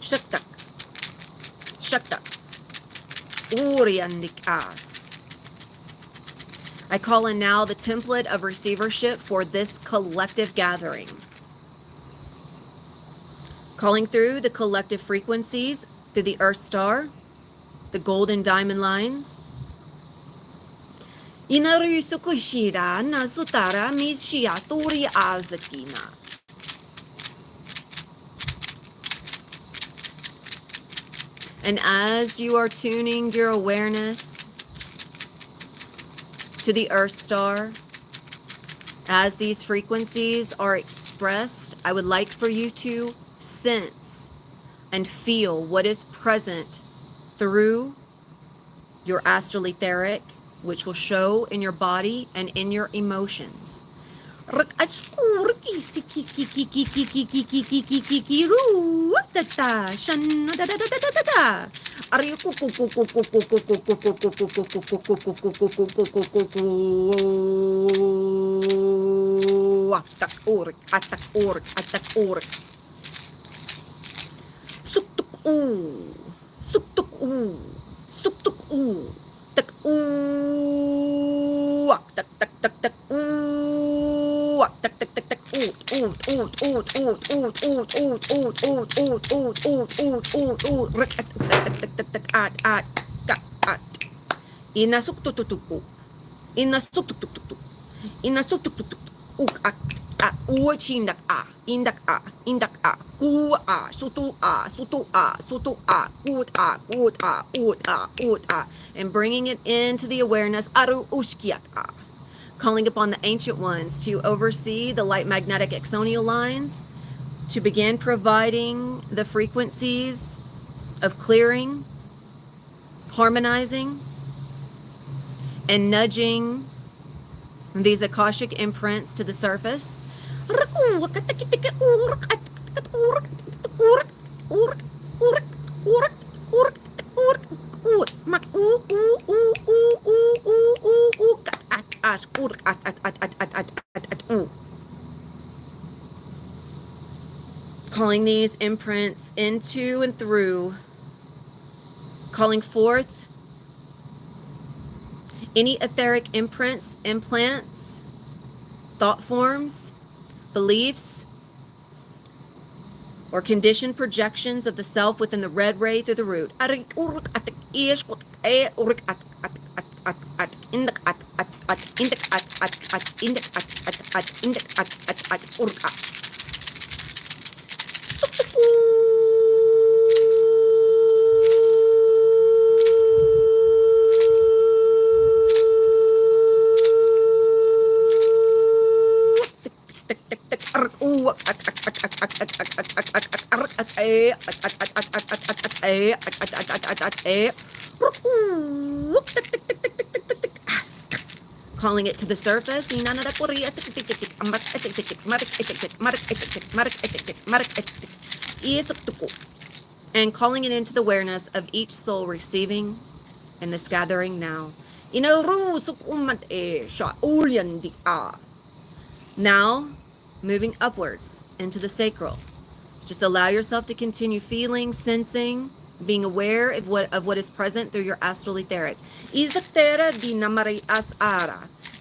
Shaktak. Uriandik as. I call in now the template of receivership for this collective gathering. Calling through the collective frequencies through the Earth Star, the golden diamond lines. Inaru sukushira na sutara mishia turi azakina. And as you are tuning your awareness to the Earth Star, as these frequencies are expressed, I would like for you to sense and feel what is present through your astral etheric, which will show in your body and in your emotions. Tak tak tak tak tak tak tak tak tak inasuk tututuku inasuk tututuku Indak ku and bringing it into the awareness, calling upon the ancient ones to oversee the light magnetic axonal lines, to begin providing the frequencies of clearing, harmonizing, and nudging these Akashic imprints to the surface. Calling these imprints into and through, calling forth any etheric imprints, implants, thought forms, beliefs, or conditioned projections of the self within the red ray through the root. Calling it to the surface, and calling it into the awareness of each soul receiving in this gathering now. Now, moving upwards into the sacral. Just allow yourself to continue feeling, sensing, being aware of what is present through your astral etheric.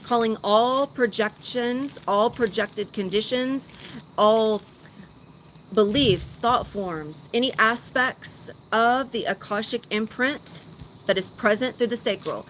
Calling all projections, all projected conditions, all beliefs, thought forms, any aspects of the Akashic imprint that is present through the sacral.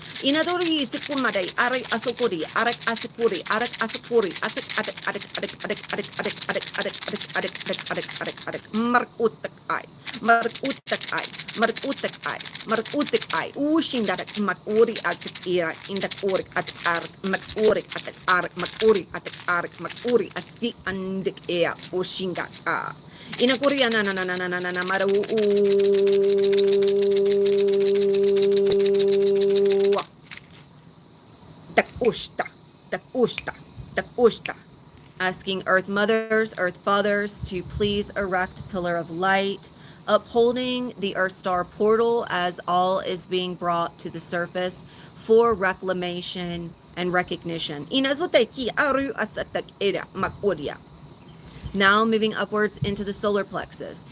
Asking Earth Mothers, Earth Fathers to please erect a pillar of light, upholding the Earth Star portal as all is being brought to the surface for reclamation and recognition. Now moving upwards into the solar plexus.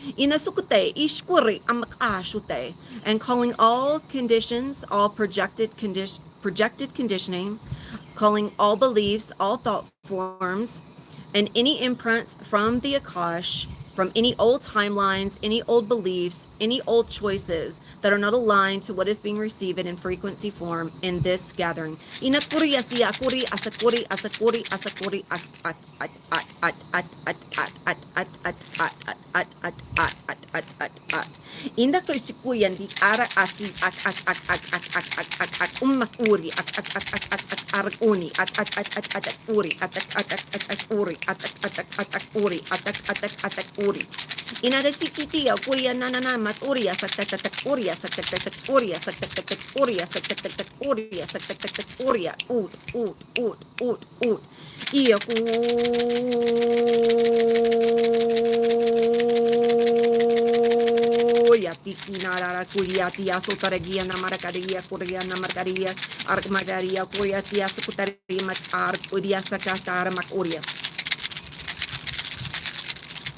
And calling all conditions, all projected conditioning, calling all beliefs, all thought forms, and any imprints from the Akash, from any old timelines, any old beliefs, any old choices that are not aligned to what is being received in frequency form in this gathering.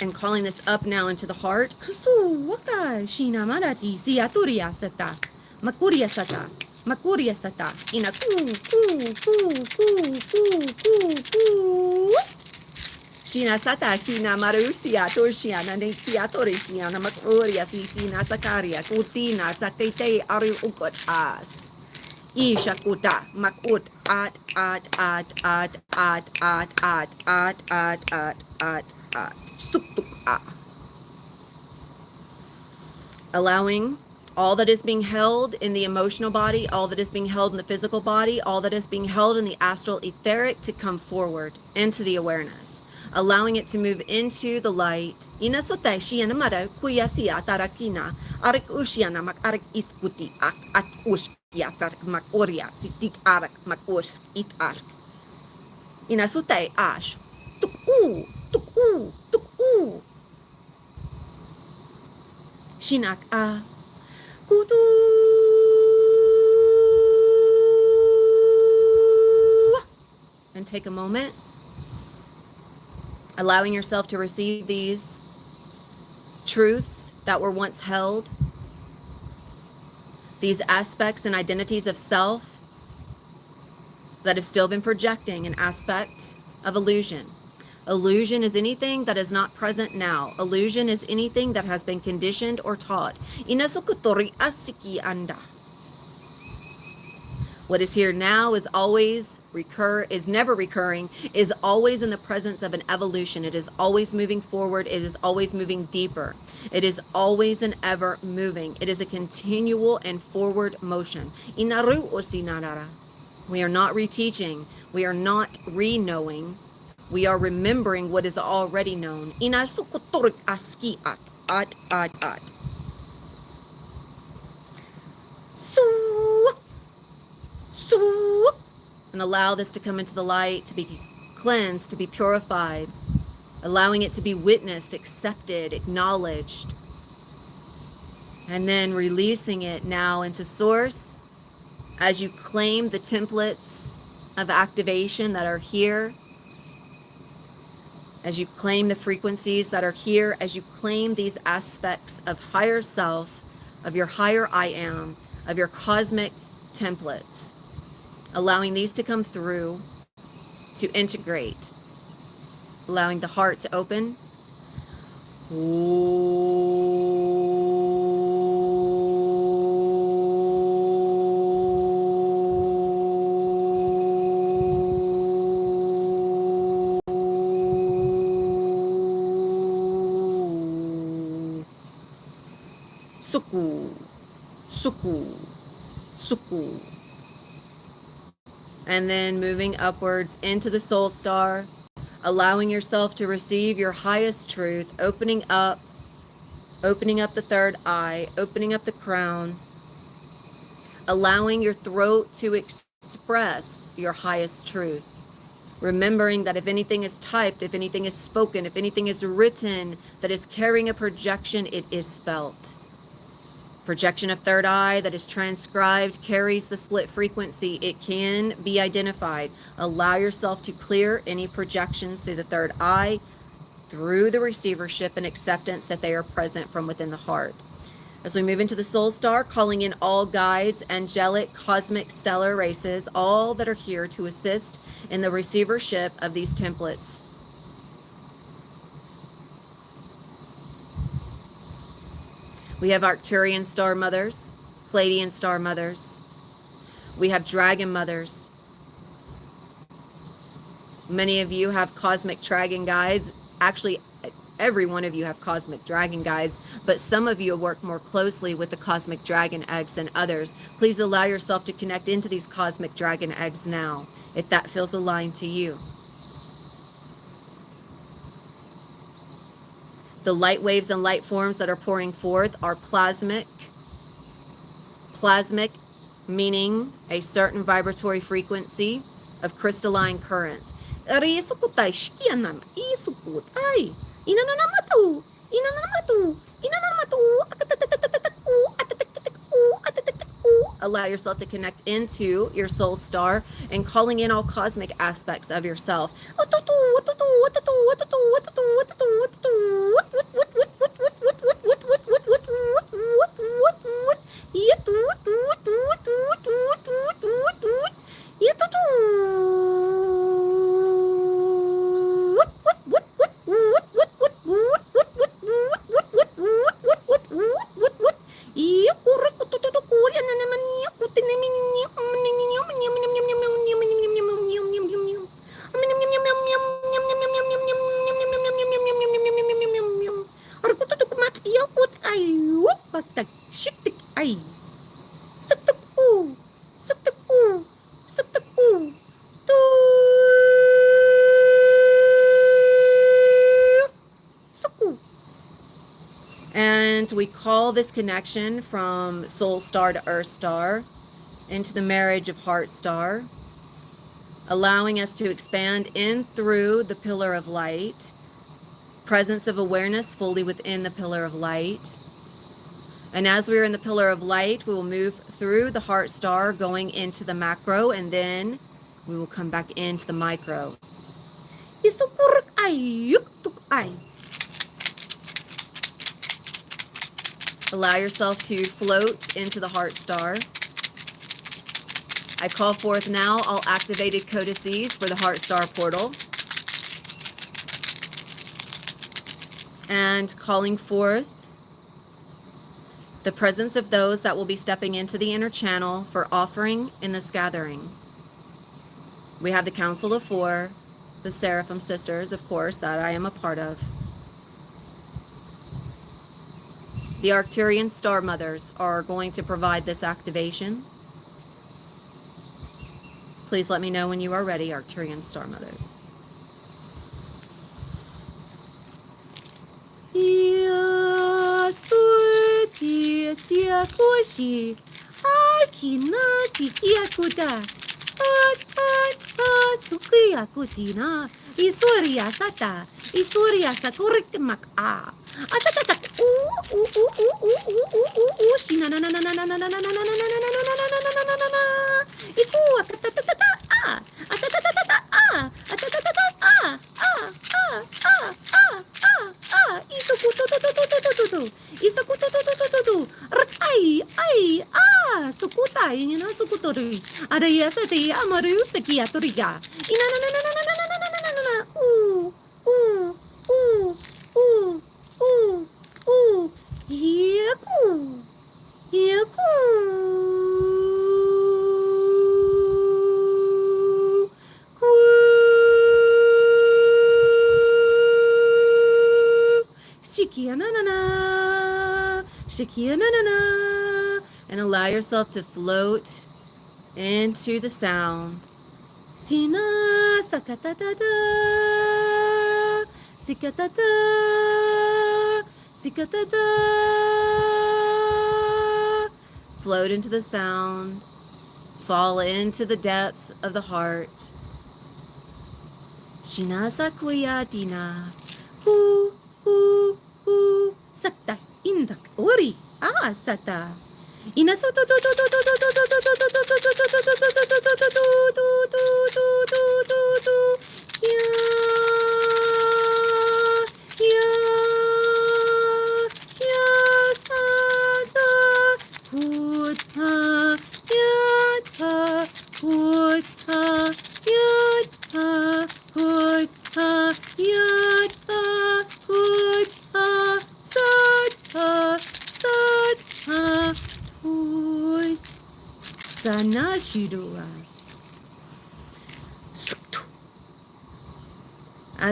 And calling this up now into the heart. Shinasata kina marusia toshiana nekia torisiana makuria sikina sakaria kutina sakete aru ukotas. Ishakuta makut at suktuk a. Allowing all that is being held in the emotional body, all that is being held in the physical body, all that is being held in the astral etheric to come forward into the awareness, allowing it to move into the light. Inasotai shiana mara kuyasia tarakina arik ushiana mak arik iskuti ak at ushkia tarak mak oria sitik arak mak ursk it ark. Inasotai ash tuk u shinak a kutu. And take a moment, allowing yourself to receive these truths that were once held, these aspects and identities of self that have still been projecting an aspect of illusion. Illusion is anything that is not present now. Illusion is anything that has been conditioned or taught. What is here now is never recurring, is always in the presence of an evolution. It is always moving forward. It is always moving deeper. It is always and ever moving. It is a continual and forward motion. We are not reteaching. We are not re-knowing. We are remembering what is already known. And allow this to come into the light, to be cleansed, to be purified, allowing it to be witnessed, accepted, acknowledged, and then releasing it now into source as you claim the templates of activation that are here, as you claim the frequencies that are here, as you claim these aspects of higher self, of your higher I am, of your cosmic templates, allowing these to come through, to integrate, allowing the heart to open. Suku, suku, suku. And then moving upwards into the soul star, allowing yourself to receive your highest truth, opening up the third eye, opening up the crown, allowing your throat to express your highest truth. Remembering that if anything is typed, if anything is spoken, if anything is written that is carrying a projection, it is felt. Projection of third eye that is transcribed carries the split frequency. It can be identified. Allow yourself to clear any projections through the third eye, through the receivership and acceptance that they are present from within the heart. As we move into the soul star, calling in all guides, angelic, cosmic, stellar races, all that are here to assist in the receivership of these templates. We have Arcturian star mothers, Pleiadian star mothers. We have dragon mothers. Many of you have cosmic dragon guides. Actually, every one of you have cosmic dragon guides, but some of you work more closely with the cosmic dragon eggs than others. Please allow yourself to connect into these cosmic dragon eggs now, if that feels aligned to you. The light waves and light forms that are pouring forth are plasmic. Plasmic meaning a certain vibratory frequency of crystalline currents. Allow yourself to connect into your soul star and calling in all cosmic aspects of yourself. we call this connection from soul star to earth star into the marriage of heart star, allowing us to expand in through the pillar of light, presence of awareness fully within the pillar of light. And as we are in the pillar of light, we will move through the heart star going into the macro, and then we will come back into the micro. Allow yourself to float into the heart star. I call forth now all activated codices for the heart star portal. And calling forth the presence of those that will be stepping into the inner channel for offering in this gathering. We have the Council of Four, the Seraphim sisters, of course, that I am a part of. The Arcturian Star Mothers are going to provide this activation. Please let me know when you are ready, Arcturian Star Mothers. And allow yourself to float into the sound. Sina sakatata sikatata sikatata. Float into the sound. Fall into the depths of the heart. Shina sakuya dina. Hu hu hu sakta indak ori sata. Ina so to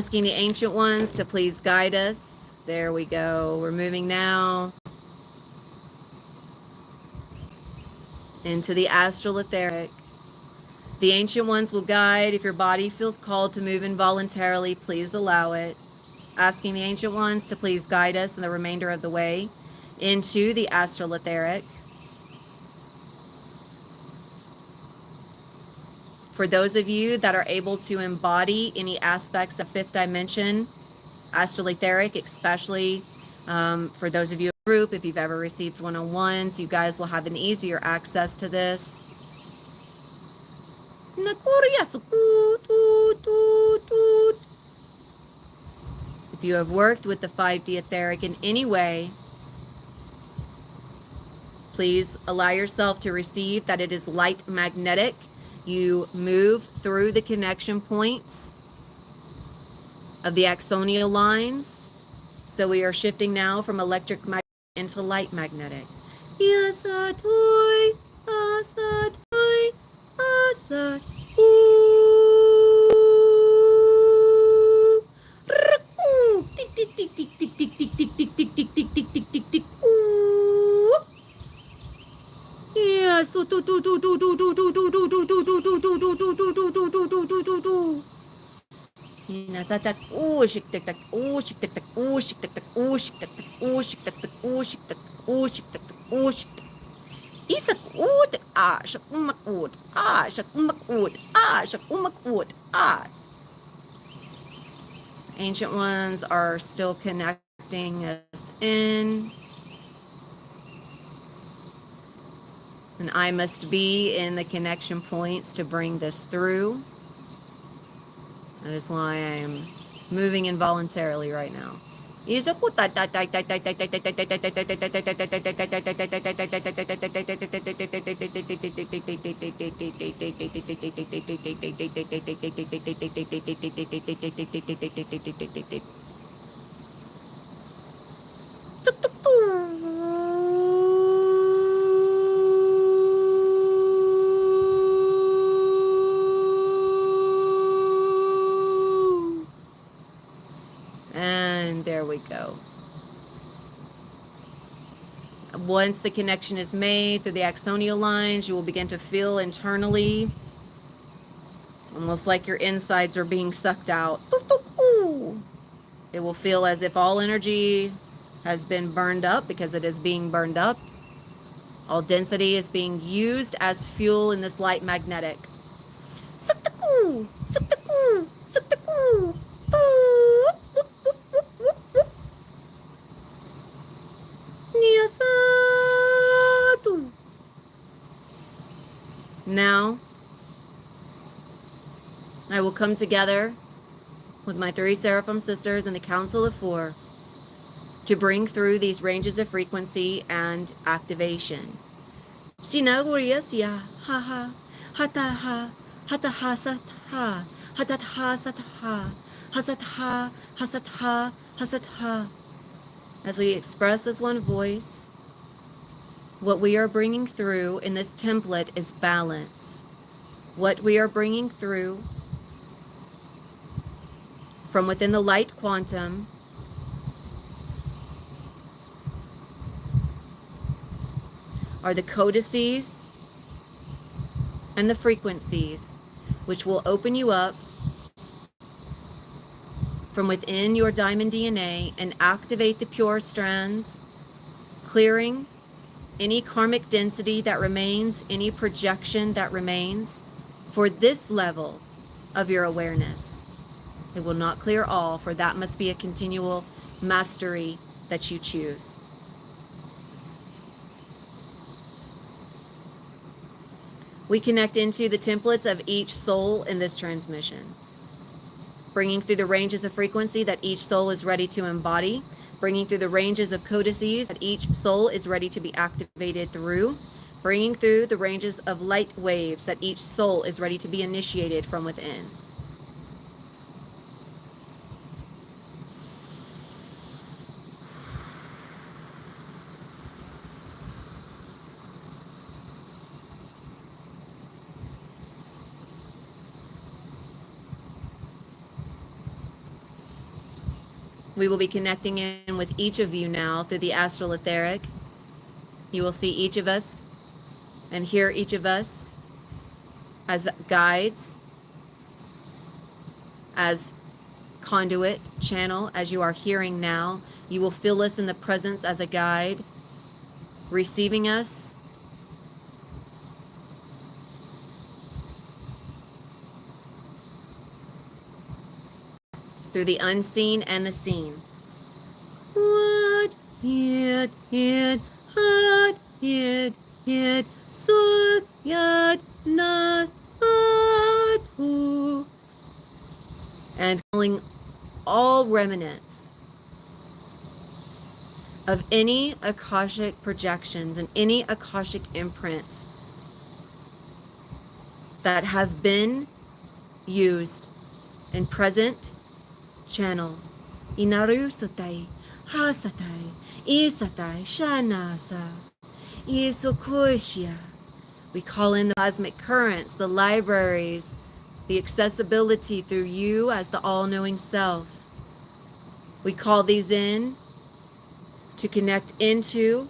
asking the ancient ones to please guide us. There we go. We're moving now into the astral etheric. The ancient ones will guide. If your body feels called to move involuntarily, please allow it. Asking the ancient ones to please guide us in the remainder of the way into the astral etheric. For those of you that are able to embody any aspects of fifth dimension, astral etheric, especially for those of you in the group, if you've ever received one-on-ones, you guys will have an easier access to this. If you have worked with the 5D etheric in any way, please allow yourself to receive that it is light magnetic. You move through the connection points of the axonial lines. So we are shifting now from electric magnetic into light magnetic. Isak ut, shak umak ut, shak umak ut, shak umak ut, Ancient ones are still connecting us in. And I must be in the connection points to bring this through. That is why I am moving involuntarily right now. And there we go. Once the connection is made through the axonal lines, you will begin to feel internally, almost like your insides are being sucked out. It will feel as if all energy has been burned up because it is being burned up. All density is being used as fuel in this light magnetic. Now, I will come together with my 3 Seraphim sisters and the Council of 4 to bring through these ranges of frequency and activation. Sinaguriasya, haha, hataha, hataha satha, hatatha satha, hasatha, hasatha, hasatha. As we express as one voice, what we are bringing through in this template is balance. What we are bringing through from within the light quantum are the codices and the frequencies which will open you up from within your diamond DNA and activate the pure strands, clearing any karmic density that remains, any projection that remains for this level of your awareness. It will not clear all, for that must be a continual mastery that you choose. We connect into the templates of each soul in this transmission, bringing through the ranges of frequency that each soul is ready to embody, bringing through the ranges of codices that each soul is ready to be activated through, bringing through the ranges of light waves that each soul is ready to be initiated from within. We will be connecting in with each of you now through the astral etheric. You will see each of us and hear each of us as guides, as conduit channel, as you are hearing now. You will feel us in the presence as a guide, receiving us. Through the unseen and the seen. What? Yet, hot, yet, so, yet, not, and calling all remnants of any Akashic projections and any Akashic imprints that have been used in present channel. Inaru satai, hasatai, isatai, shanasa, isokoshia. We call in the cosmic currents, the libraries, the accessibility through you as the all-knowing self. We call these in to connect into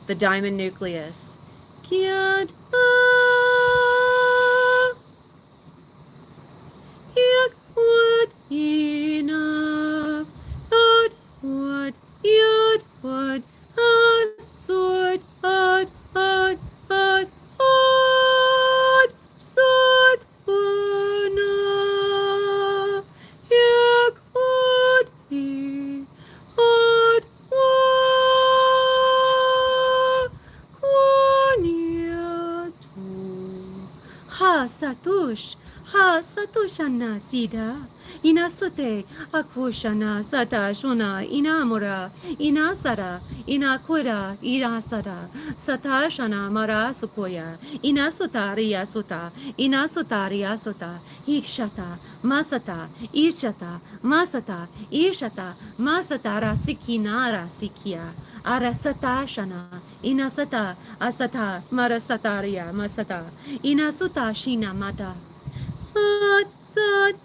the diamond nucleus. Shana Sida, Ina Sote, Akushana, Sata Shuna, Ina Mura, Ina Sara, Ina Kura, Ina Sara, Sata Shana Mara Sukoya, Ina Sotaria Sota, Ina Sotaria Sota, Ikshata, Masata, Ishata, Masata, Ishata, Masatara Sikinara Sikia. Arasata shana, inasata, asata, marasataria, masata, inasuta shina mata. Sat,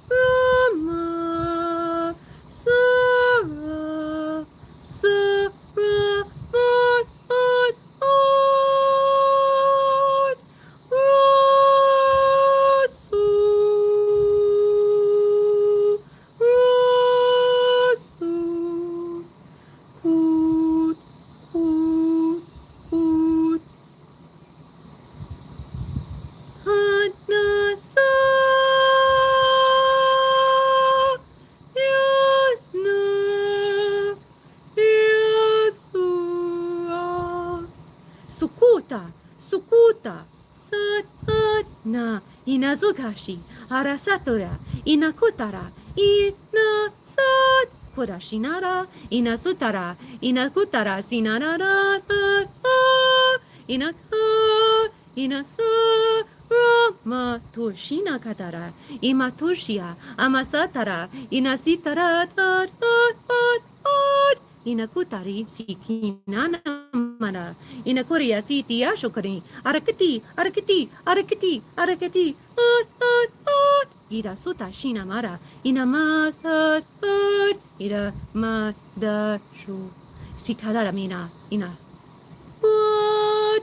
Rama, Sara, Sara, Sukuta, Sukuta, Satna, Inazukashi, Arasatura, Inakutara, Inasat, Kurashinara, Inasutara, Inakutara, Sinarara, Inaka, Inasa, Rama, Turshina Katara, Imaturshia, Amasatara, Inasitara, Inakutari, Sikinana Mana, Inakuria, Siti, Ashokari, Arakati, Arakati, Arakati, Arakati, Ira Suta Shina Mara, Inamasa, Ira Madashu, Sikadara Mina, Ina. What?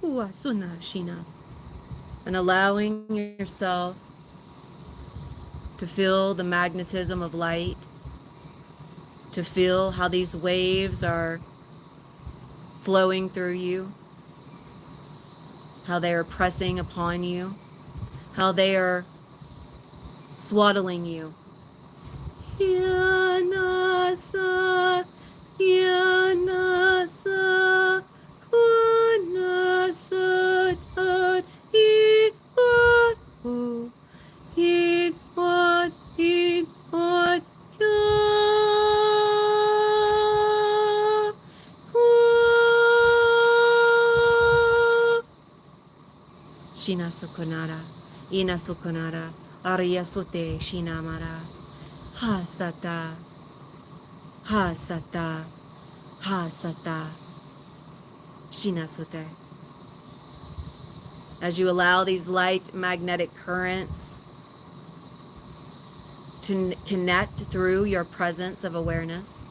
Uasuna Shina. And allowing yourself to feel the magnetism of light, to feel how these waves are flowing through you, how they are pressing upon you, how they are swaddling you. Yanasa, Yanasa, Kunasa, it what, Shina Sukunara, Ina Sukunara, Arya Sute Shinamara, Hasata, Hasata, Hasata, Shina Sute. As you allow these light magnetic currents to connect through your presence of awareness,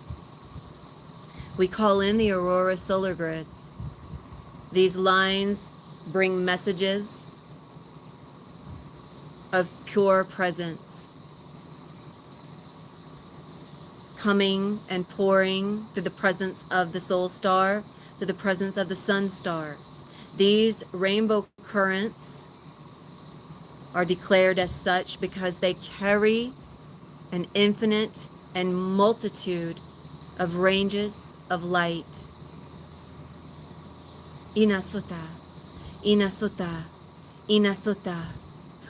we call in the Aurora solar grids. These lines bring messages of pure presence, coming and pouring through the presence of the soul star, through the presence of the sun star. These rainbow currents are declared as such because they carry an infinite and multitude of ranges of light. Inasuta, Inasuta, Inasuta.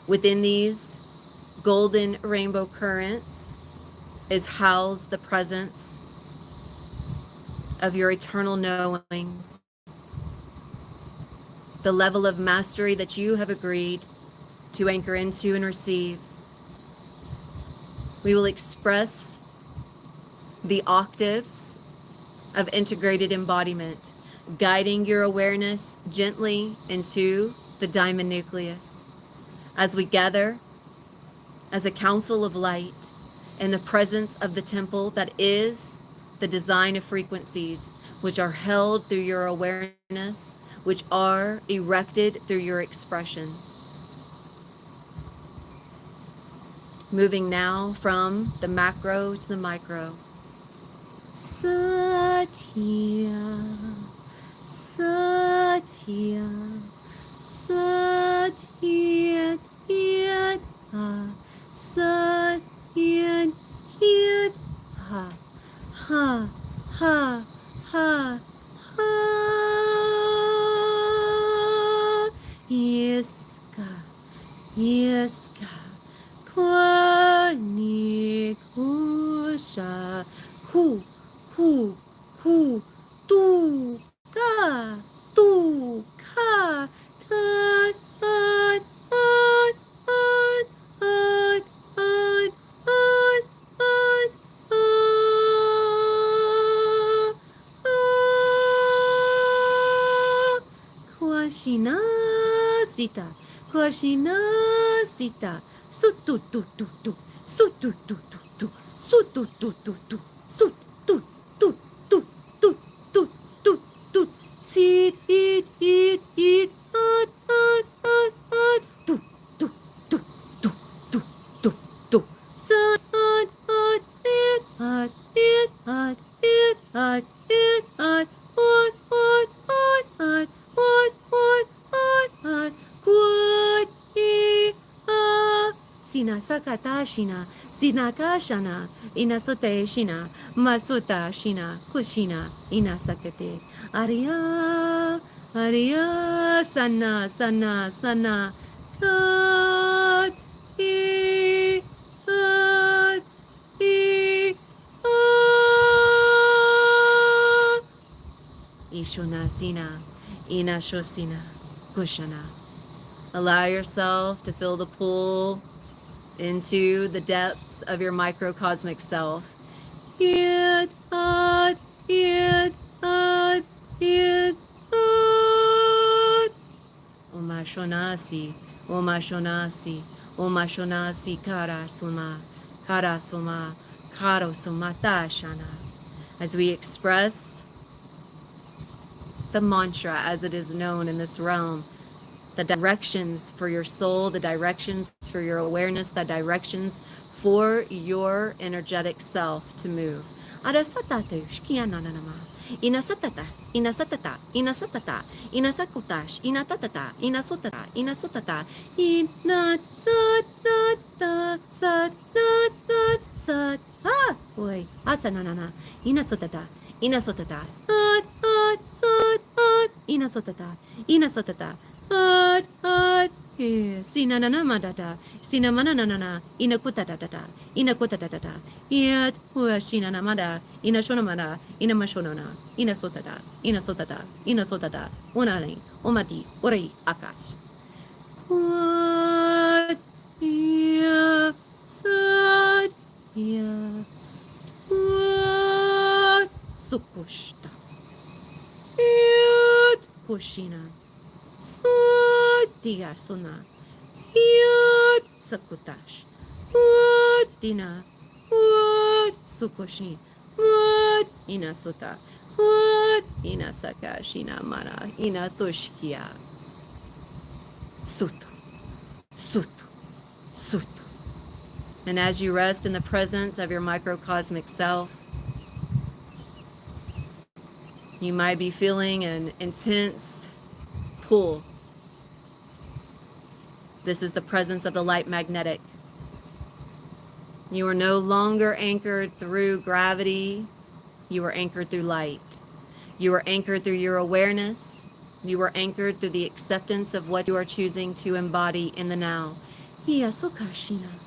Within these golden rainbow currents is housed the presence of your eternal knowing, the level of mastery that you have agreed to anchor into and receive. We will express the octaves of integrated embodiment, guiding your awareness gently into the diamond nucleus. As we gather as a council of light in the presence of the temple that is the design of frequencies, which are held through your awareness, which are erected through your expression. Moving now from the macro to the micro. Satya, Satya, Satya, Satya, ha, ha, ha, Kushina sita. Kushina sita. Sutu tu tu tu. Sutu tu tu tu. Sutu tu tu tu. Sut tu tu tu tu tu tu tu. Sit it. At. Tu tu tu tu tu tu tu. Sat at. Sina sakata shina, sinaka shana, inasote shina, masuta shina, kushina, inasakate. Aria, sana, kat, e, kat, e, Ishuna sina, inashosina, kushana. Allow yourself to feel the pull into the depths of your microcosmic self. It, at, it, at, it, at. Umashonasi, karasuma, karosuma As we express the mantra as it is known in this realm, the directions for your soul, the directions for your awareness, the directions for your energetic self to move. Inasatata, inasatata, inasatata, inasakotash, inatatata, inasotata, inasotata, inasatata, satata, sat, boy, asanana, inasotata, inasotata, inasotata, inasotata, sinanana madata, sinamanana, inakutata, yet, sinanamada, inashonamada, inamashonana, inasotata, unani, omati, ori, akash. What? Yeah, sad, yeah, what? Sukushta, yet, kushina. Diga suna, yat sakutash, what dina, what sukoshi, what inasuta, what inasakashina mara, inatushkia, sutu, sutu, sutu. And as you rest in the presence of your microcosmic self, you might be feeling an intense pull. This is the presence of the light magnetic. You are no longer anchored through gravity. You are anchored through light. You are anchored through your awareness. You are anchored through the acceptance of what you are choosing to embody in the now. Yasukashina.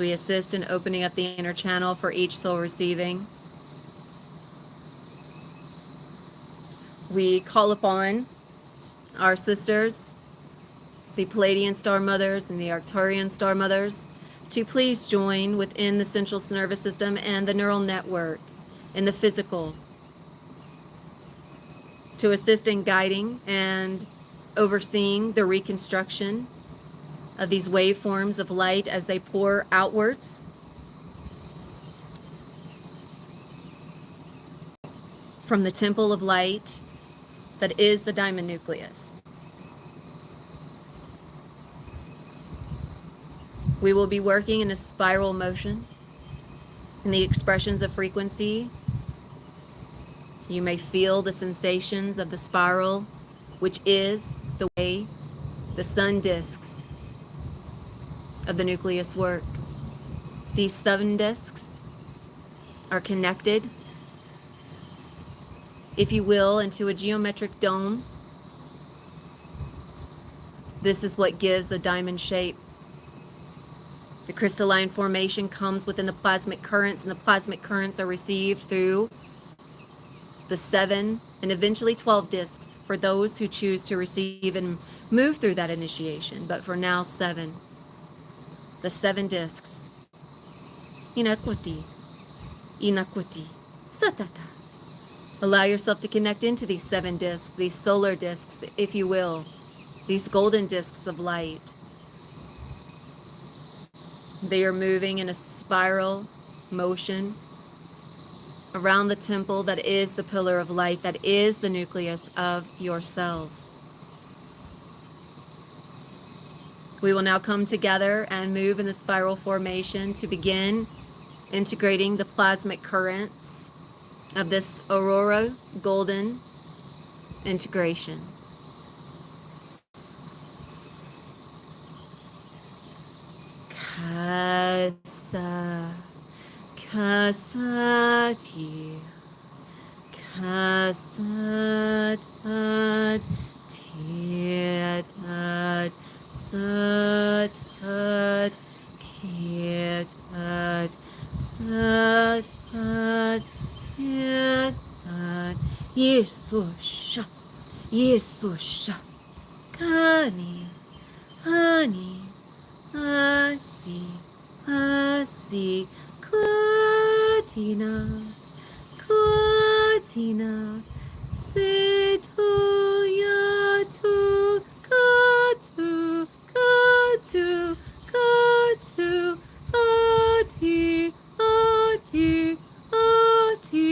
We assist in opening up the inner channel for each soul receiving. We call upon our sisters, the Palladian Star Mothers and the Arcturian Star Mothers, to please join within the central nervous system and the neural network in the physical, to assist in guiding and overseeing the reconstruction of these waveforms of light as they pour outwards from the temple of light that is the diamond nucleus. We will be working in a spiral motion in the expressions of frequency. You may feel the sensations of the spiral, which is the way the sun disks of the nucleus work. These 7 disks are connected, if you will, into a geometric dome. This is what gives the diamond shape. The crystalline formation comes within the plasmic currents, and the plasmic currents are received through the 7 and eventually 12 disks for those who choose to receive and move through that initiation, but for now 7. the 7 discs. Inakwati, inakwati, satata. Allow yourself to connect into these 7 discs, these solar discs, if you will, these golden discs of light. They are moving in a spiral motion around the temple that is the pillar of light, that is the nucleus of your cells. We will now come together and move in the spiral formation to begin integrating the plasmic currents of this Aurora golden integration. Kasa, kasati, kasat, tietat, sat, kietat, sat, kietat, Yesusha, Yesusha, kani, hani, asi, asi, katina, katina, situ, yatu, katu, katu, katu, ati, ati, ati,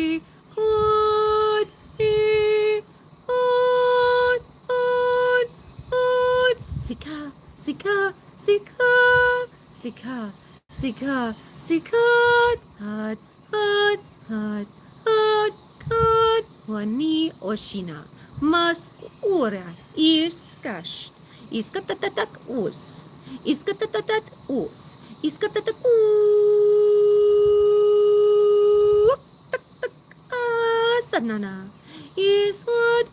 ati, sika, sika, sika, sika, sika, sika, hat, hat, hat, hat, hat, wani oshina, mas ura, iskash, iskatatak us, iskatatat us, iskatatak sanana, is what,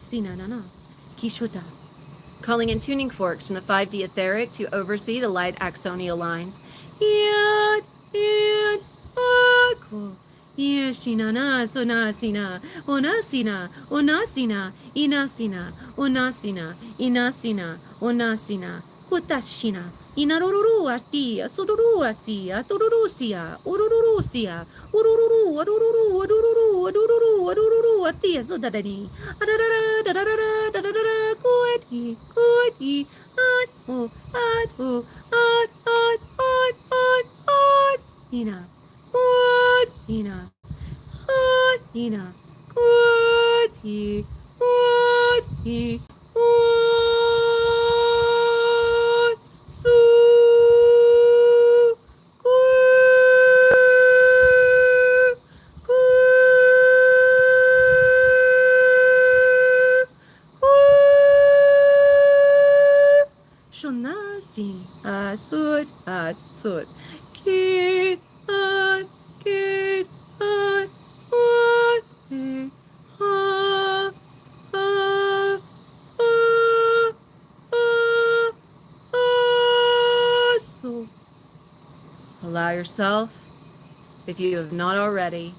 sinanana, kishuta. Calling in tuning forks from the 5D etheric to oversee the light axonial lines. Yad, yad, ako. Yeshinana, sonasina, onasina, onasina, inasina, onasina, inasina, onasina, kutashina, inaruru atia, suduru asia, tururusia, ururusia, ururu, ururu, ururu, ururu, ururu, atia, sudadani, adadara, dadara, dadara, kueti, kueti, atu, atu, ina, ina, ina, kueti, kueti, asud, kit, kit, so. Allow yourself, if you have not already,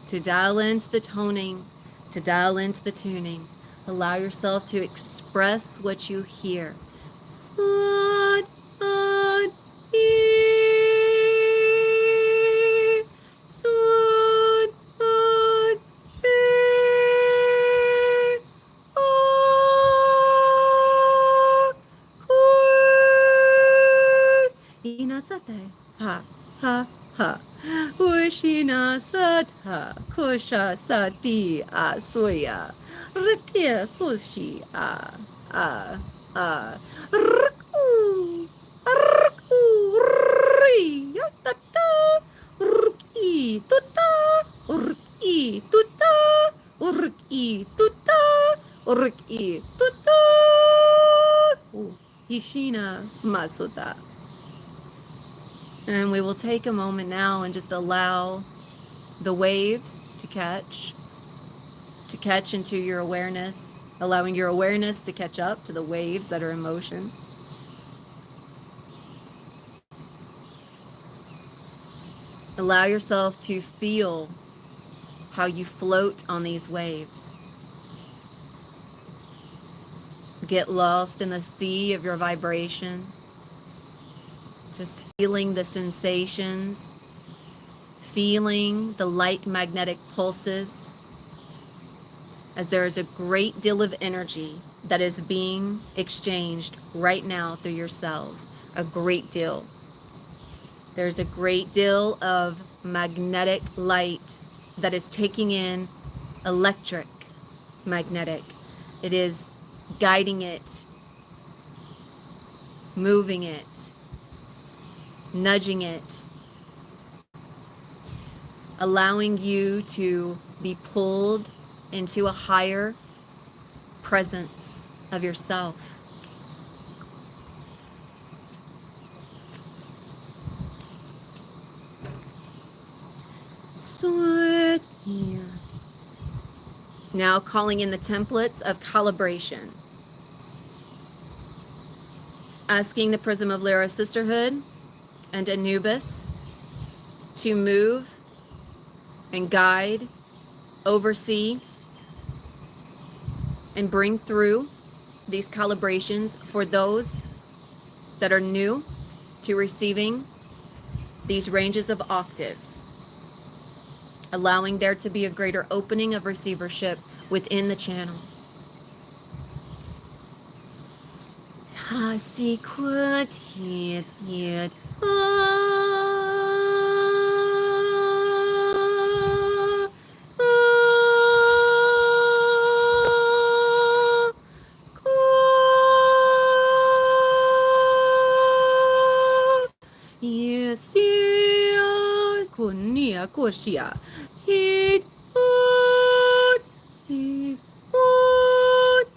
to dial into the toning, to dial into the tuning. Allow yourself to express what you hear. Sod, sod, sod, sod, inasate, ha, ha, ha. Ushina satha, kusha sati asuya. Rikia sushi, Ruku, ruku, ri, yatata, ruki, tuta, ruki, tuta, ruki, tuta, ruki, tuta. Hishina masuta. And we will take a moment now and just allow the waves to catch into your awareness, allowing your awareness to catch up to the waves that are in motion. Allow yourself to feel how you float on these waves. Get lost in the sea of your vibration. Just feeling the sensations, feeling the light magnetic pulses, as there is a great deal of energy that is being exchanged right now through your cells. A great deal. There's a great deal of magnetic light that is taking in electric magnetic. It is guiding it, moving it, nudging it, allowing you to be pulled into a higher presence of yourself. So here. Now calling in the templates of calibration. Asking the Prism of Lyra Sisterhood and Anubis to move and guide, oversee, and bring through these calibrations for those that are new to receiving these ranges of octaves, allowing there to be a greater opening of receivership within the channel. Hasikwat hit hit. Koshia. Hit hot. Hit hot.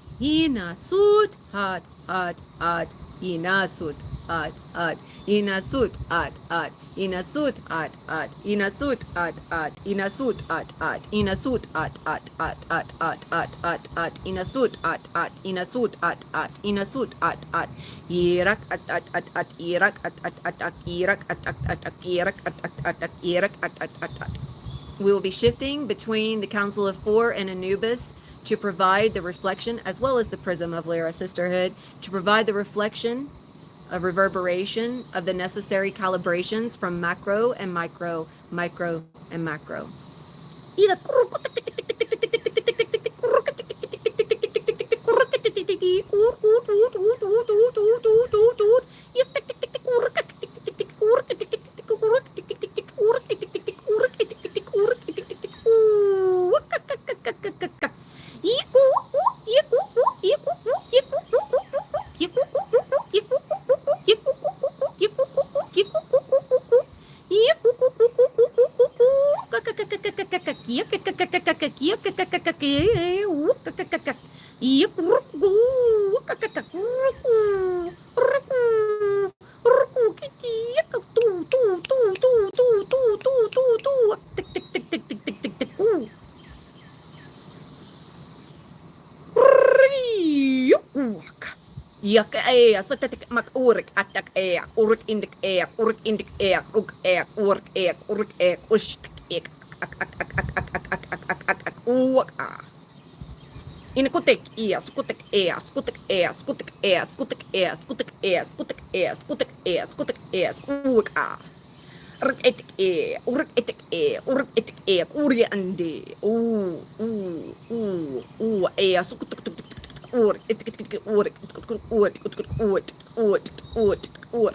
Inasut at inasut at inasut at inasut at inasut at inasut at inasut at inasut at inasut at irak at irak at irak at irak at irak at. We will be shifting between the Council of Four and Anubis to provide the reflection, as well as the Prism of Lyra Sisterhood, to provide the reflection of reverberation of the necessary calibrations from macro and micro, micro and macro. Yak satetik mak urik atak urik indik urik indik uk urik ush uak Inakutik skutik skutik skutik skutik skutik skutik skutik skutik uak urik etik urik etik uri ande skutik Oor, oor, oor, oor, oor, oor, oor,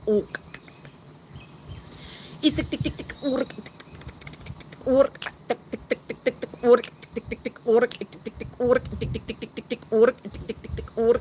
ook. Isik tik tik tik oor, oor, tik tik tik tik tik tik oor, tik tik tik oor, tik tik tik oor, tik tik tik tik tik tik oor, tik tik tik tik oor.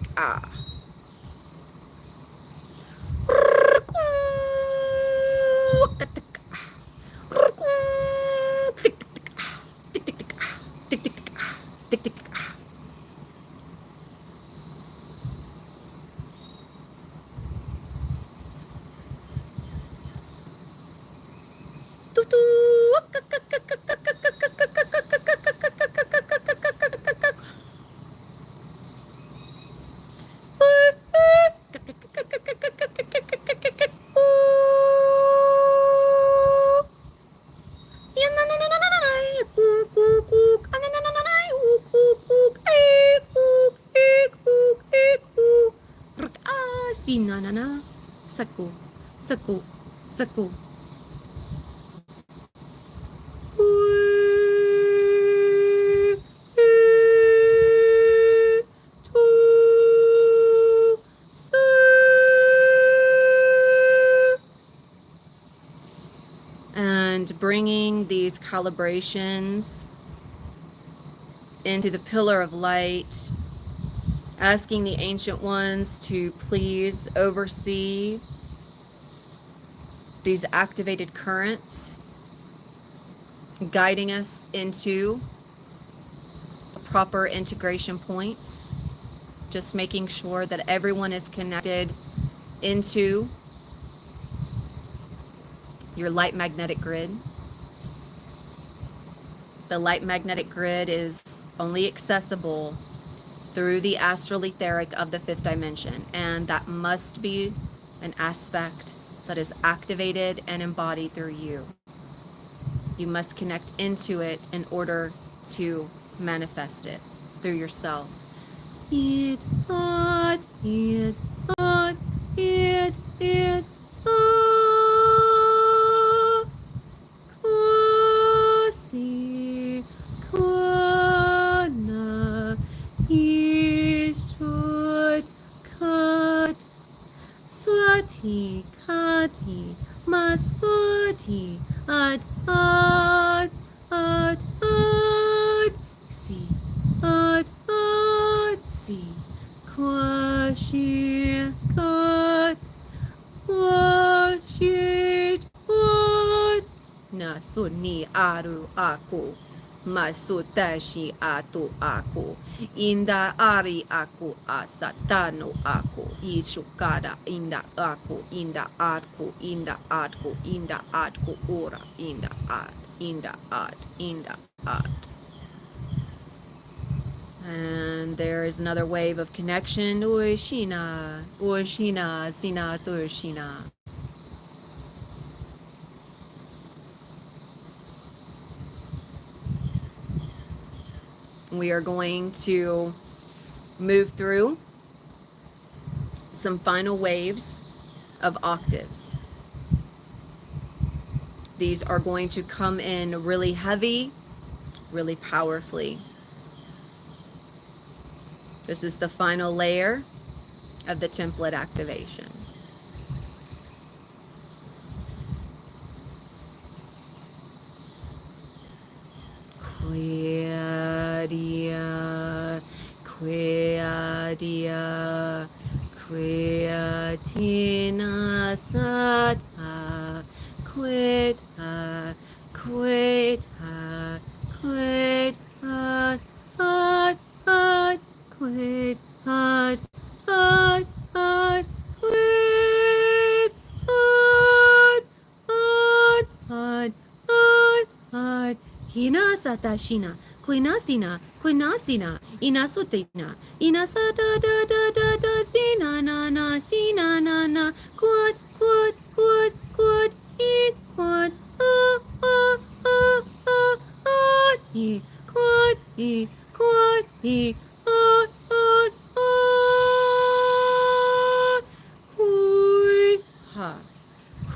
Saku, saku, saku. And bringing these calibrations into the pillar of light, asking the ancient ones to please oversee these activated currents, guiding us into proper integration points, just making sure that everyone is connected into your light magnetic grid. The light magnetic grid is only accessible through the astral etheric of the fifth dimension, and that must be an aspect that is activated and embodied through you. You must connect into it in order to manifest it through yourself. It, hot, it, hot, it, Kosi, Kona, Ishut, Kat, Swati, Kati, Maswati, Ad, Si, Si, Kwashi, Kat, Washit, Wat, Nasuni, Aru, Aku, Masutashi, Atu, Aku, Inda, Ari, Aku, Asatano, Aku, Ishukada, Inda, Aku, Inda, Atku, Inda, Atku, Inda, Atku, Ora, Inda, At, Inda, At, Inda, At. And there is another wave of connection. Uishina, Uishina, Sina, Tuishina. We are going to move through some final waves of octaves. These are going to come in really heavy, really powerfully. This is the final layer of the template activation. Queadia, Queadia, Queatina Sata, Queta, Queta, Queta, Hot, Hot, Quet, Hot, Hot, Hot, Quet, Hot, Hot, Hot, Hot, Hot, Hina Satashina, Quinasina, Quinasina, Inasutina, Inasata da da da da, Sina na na, Sina na na, Quad, Quad, Quad, Quad, E, Quad, E, Quad, E, Quad, E,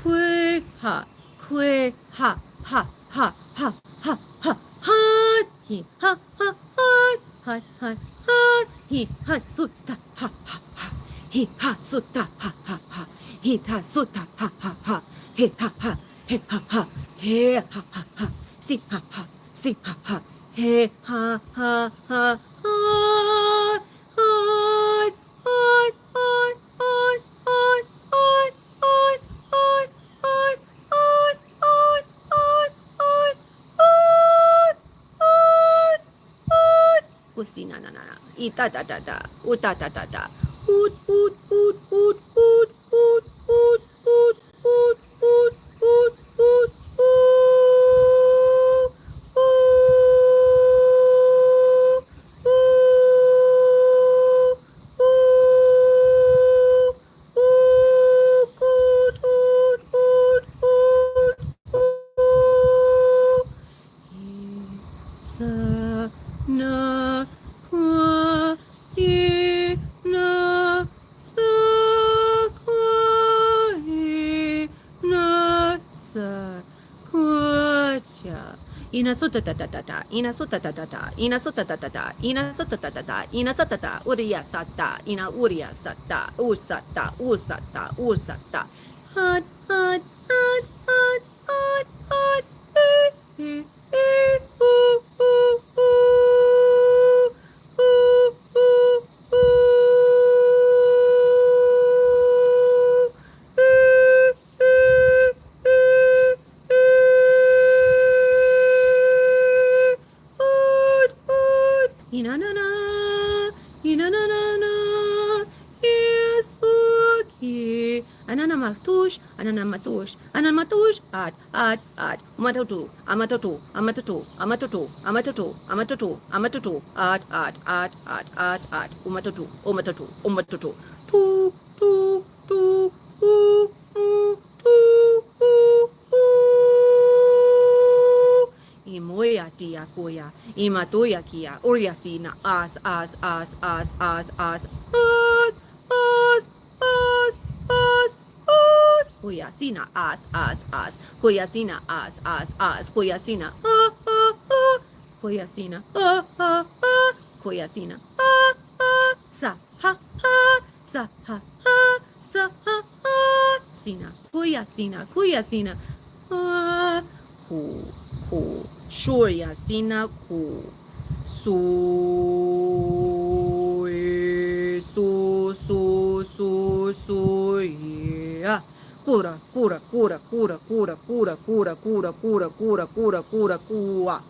Kui ha, kui ha, ha, ha, ha, ha, ha, ha, he, ha, ha, ha, ha, ha, ha, he, ha, sutta, ha, ha, ha, he, ha, sutta, ha, ha, ha, he, ha, sutta, ha, ha, ha, he, ha, ha, he, ha, ha, he, ha, ha, ha, si, ha, ha, si, ha, ha, he, ha, ha, ha, ha, Kusina na na na, ita da da da, uta da da da, ut ut ut ut ut ut ut ut ut ut ut ut ut. ina sota ta ta ta ta, ina sota ta ta ta, ina sota ta ta ta, ina sota ta ta ta, ina sota ta, uriya sata, ina uriya sata, usata, usata, usata. Hot, hot, hot, hot, hot, hot, ooh, ooh, ooh, ooh, ooh, Inanana, inanana, yes, okay. Ananamatush, ananamatush, anamatush, at, matatu, amatatu, amatatu, amatatu, amatatu, amatatu, amatatu, umatatu, umatatu, umatatu, tu, Imoya tia koya, imatoya kia, oriasina, as, koyasina, koyasina, koyasina, koyasina, koyasina, sa, ha, sa, ha, sa, ha, sina, koyasina, koyasina, ku, shoya, sina, ku, su, yeah. Cura, cura, cura, cura, cura, cura, cura, cura, cura, cura, cura, cura, cua.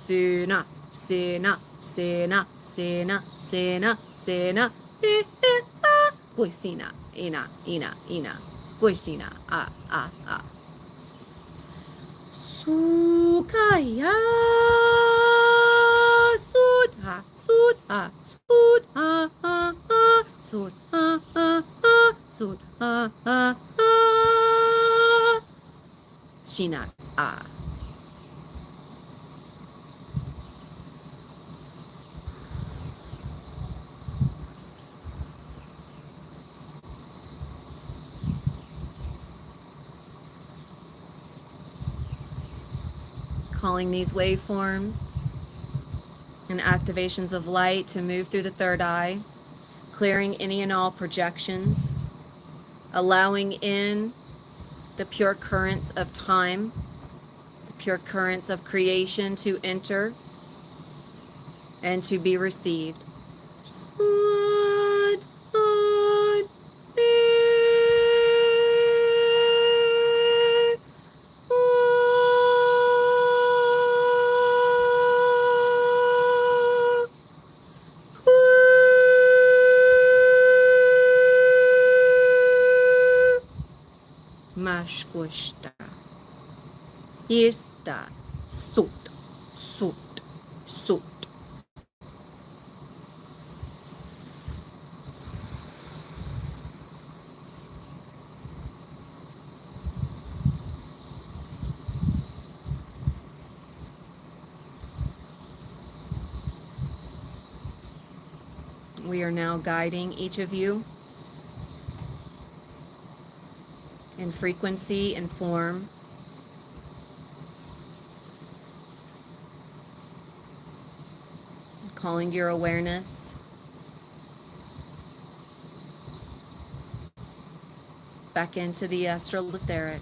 Sena, sena, sena, sena, sena, sena, Coisina, ina, coisina, Sukaya, sudha, sudha, sudha, sudha, sudha, Shina, Calling these waveforms and activations of light to move through the third eye, clearing any and all projections, allowing in the pure currents of time, the pure currents of creation to enter and to be received. Mashkushta, Ista, Sut, Sut, Sut. We are now guiding each of you in frequency and form, calling your awareness back into the astral etheric.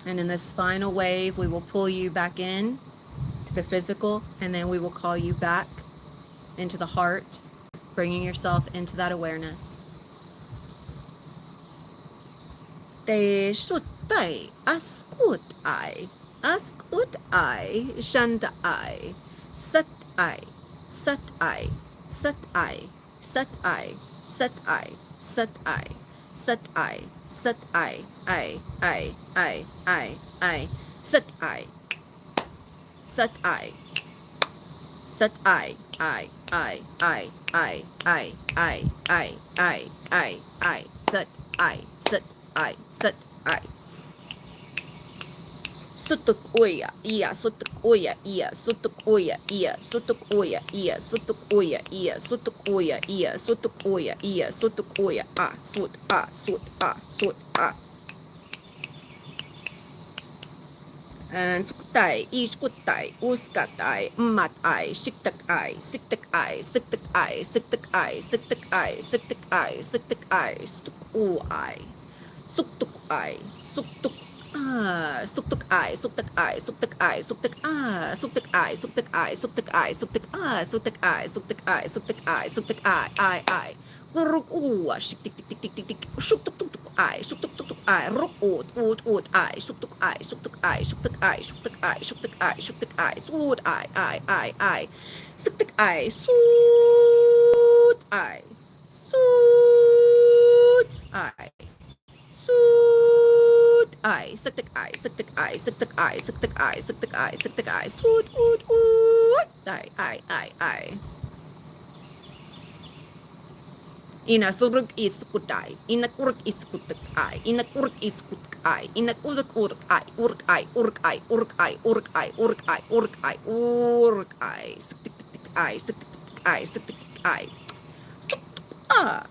And in this final wave, we will pull you back in to the physical, and then we will call you back into the heart, bringing yourself into that awareness. Te shutai askut I, shanda I, sat I, sat I, sat I, sat I, sat I, sat I, sat I, sat I, sat I, sat I, sat I, sat I, sat I. Sutuk oya, sutuk oya, sutuk oya, sutuk oya, sutuk oya, sutuk oya, sutuk oya, sutuk oya, sut, sut, sut, and suktai, ishkutai, uskatai, matai, shiktakai, siktakai, siktakai, siktakai, siktakai, siktakai, siktakai, stukuai, suktukai, suktuk. Suktuk I, suktuk I, suktuk I, suktuk suktuk I, suktuk I, suktuk I, suktuk suktuk I, suktuk I, suktuk I, suktuk I. Ruk shik tik tik tik tik tik tik, shuk tuk tuk tuk I, shuk tuk tuk tuk I, ruk ut I, shuk tuk I, shuk tuk I, shuk tuk I, shuk tuk I, shuk tuk I, shuk tuk I, sud I, suk tuk I, sud I, sud I. Soot I, suktik I, suktik I, suktik I, suktik I, suktik I, suktik I, soot I. Ina turuk iskutai, ina kuruk iskutik I, ina kuruk iskutik I, ina uruk I, uruk I, uruk I, uruk I, uruk I, uruk I, uruk I, uruk I, suktik I, suktik I, suktik I. Ah.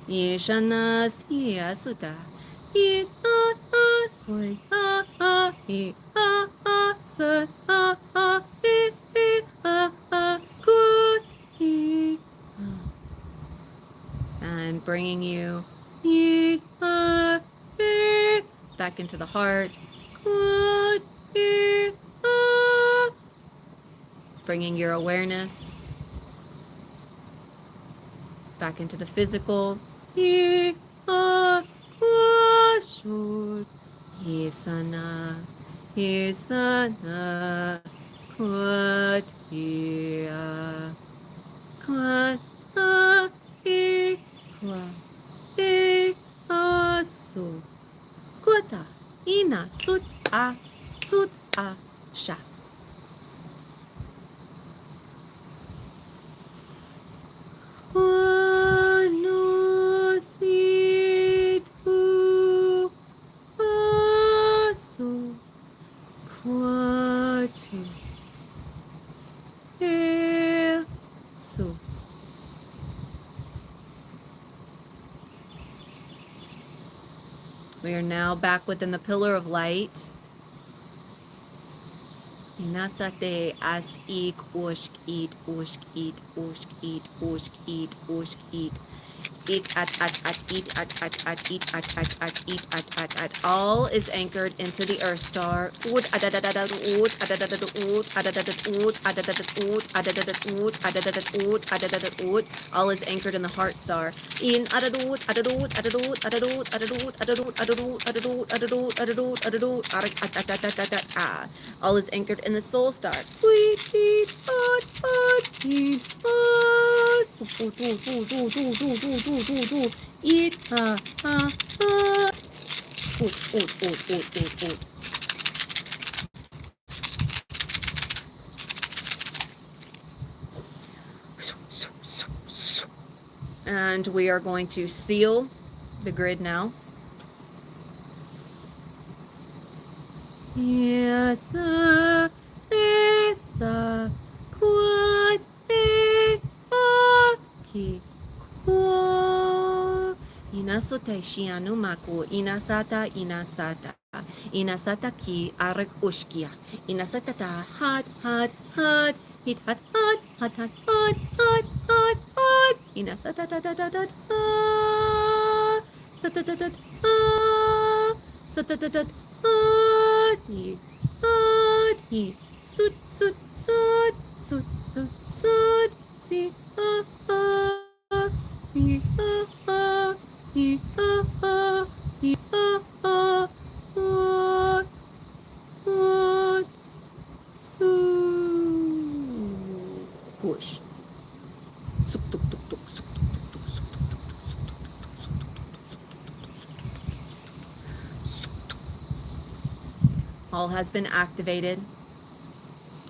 Yeshana siya suta. And bringing you back into the heart. Bringing your awareness back into the physical. Hisana, Hisana, Kwatia, Kwata, Ikwa, Asu, Kwata, Ina, Sut, Sha. We are now back within the pillar of light. Inasate as ik ushk eat. Eat at eat. All is anchored into the earth star. All is anchored in the heart star. All is anchored in the soul star. And we are going to seal the grid now. Yes, Inasote shianu maku inasata inasata ki arak ushkia inasata hat hit hat inasata sut si push. All has been activated.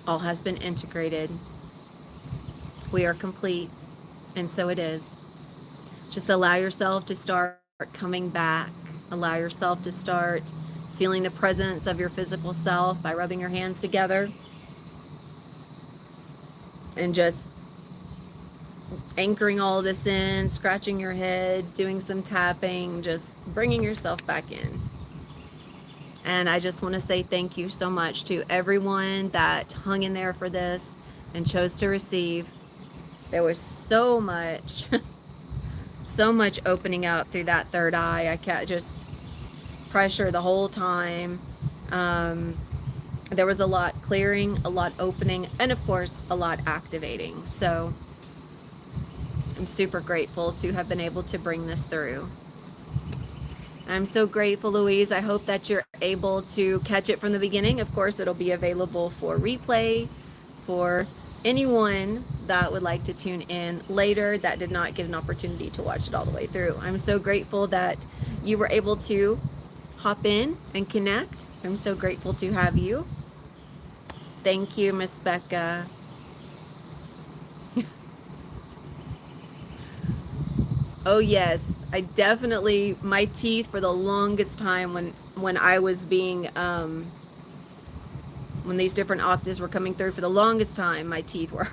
All has been integrated. We are complete, and so it is. Just allow yourself to start coming back. Allow yourself to start feeling the presence of your physical self by rubbing your hands together and just anchoring all this in, scratching your head, doing some tapping, just bringing yourself back in. And I just want to say thank you so much to everyone that hung in there for this and chose to receive. There was so much, so much opening up through that third eye. I can't just pressure the whole time. There was a lot clearing, a lot opening, and of course, a lot activating. So I'm super grateful to have been able to bring this through. I'm so grateful, Louise. I hope that you're able to catch it from the beginning. Of course, it'll be available for replay for anyone that would like to tune in later that did not get an opportunity to watch it all the way through. I'm so grateful that you were able to hop in and connect. I'm so grateful to have you. Thank you, Miss Becca. Oh yes, I definitely, my teeth for the longest time when I was being when these different octaves were coming through, for the longest time my teeth were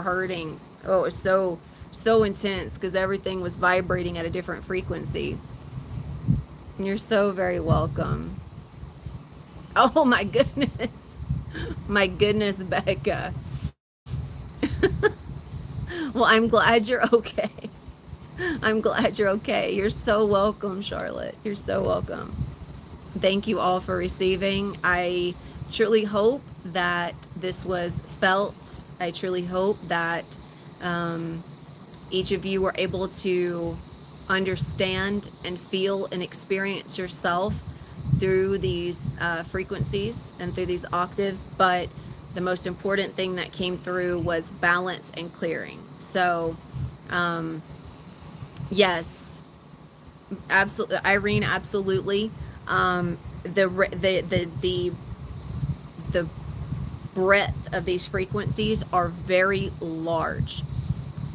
hurting. Oh, it was so intense because everything was vibrating at a different frequency. You're so very welcome. Oh my goodness. My goodness, Becca. Well, I'm glad you're okay. I'm glad you're okay. You're so welcome, Charlotte. You're so welcome. Thank you all for receiving. I truly hope that this was felt. I truly hope that each of you were able to understand and feel and experience yourself through these frequencies and through these octaves. But the most important thing that came through was balance and clearing. So yes, absolutely, Irene, absolutely. The breadth of these frequencies are very large.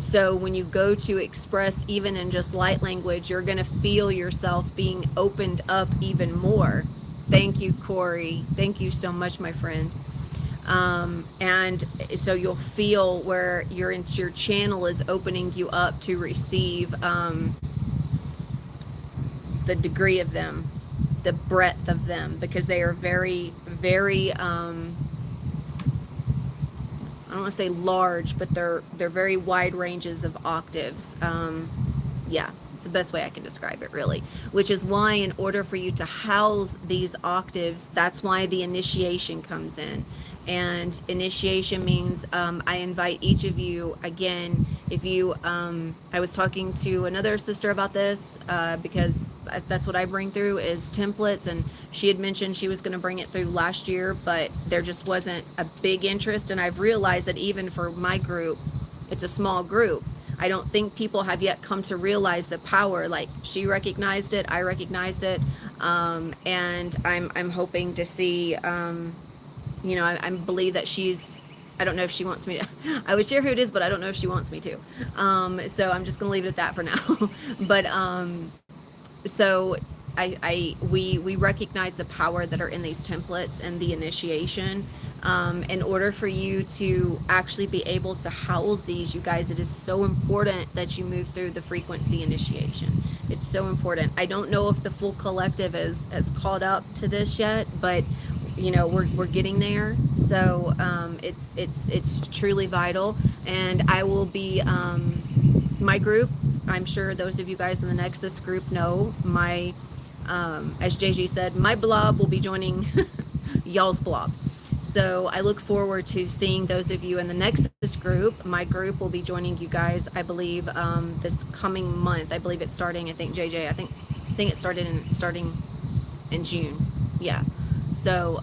So when you go to express even in just light language, you're going to feel yourself being opened up even more. Thank you, Corey. Thank you so much, my friend. And so you'll feel where your channel is opening you up to receive the degree of them, the breadth of them, because they are very, very I don't want to say large, but they're very wide ranges of octaves. Yeah, it's the best way I can describe it, really. Which is why, in order for you to house these octaves, that's why the initiation comes in. And initiation means I invite each of you, again, if you, I was talking to another sister about this because that's what I bring through is templates, and she had mentioned she was going to bring it through last year, but there just wasn't a big interest. And I've realized that even for my group, it's a small group. I don't think people have yet come to realize the power. Like, she recognized it, I recognized it, and I'm hoping to see, you know, I believe that she's, I don't know if she wants me to, I would share who it is, but I don't know if she wants me to. So I'm just going to leave it at that for now. But so we recognize the power that are in these templates and the initiation. In order for you to actually be able to house these, you guys, it is so important that you move through the frequency initiation. It's so important. I don't know if the full collective has caught up to this yet, but you know, we're getting there. So it's truly vital. And I will be my group, I'm sure those of you guys in the Nexus group know my as JG said, my blob will be joining y'all's blob. So I look forward to seeing those of you in the Nexus group. My group will be joining you guys, I believe, this coming month. I believe it's starting, I think, JJ, I think it starting in June. Yeah. So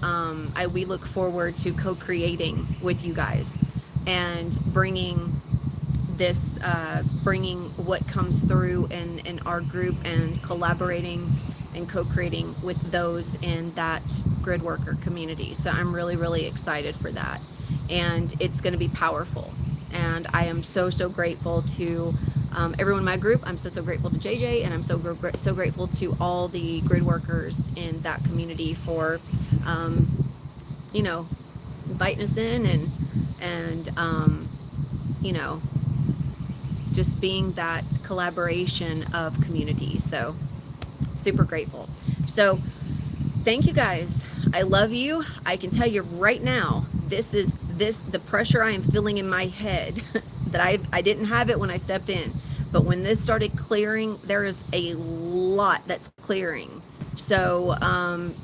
we look forward to co-creating with you guys and bringing this, bringing what comes through in our group and collaborating and co-creating with those in that grid worker community. So I'm really, really excited for that. And it's going to be powerful. And I am so, so grateful to everyone in my group. I'm so, so grateful to JJ, and I'm so grateful to all the grid workers in that community for, you know, inviting us in and you know, just being that collaboration of community. So super grateful. So thank you guys. I love you. I can tell you right now, the pressure I am feeling in my head that I didn't have it when I stepped in, but when this started clearing, there is a lot that's clearing. So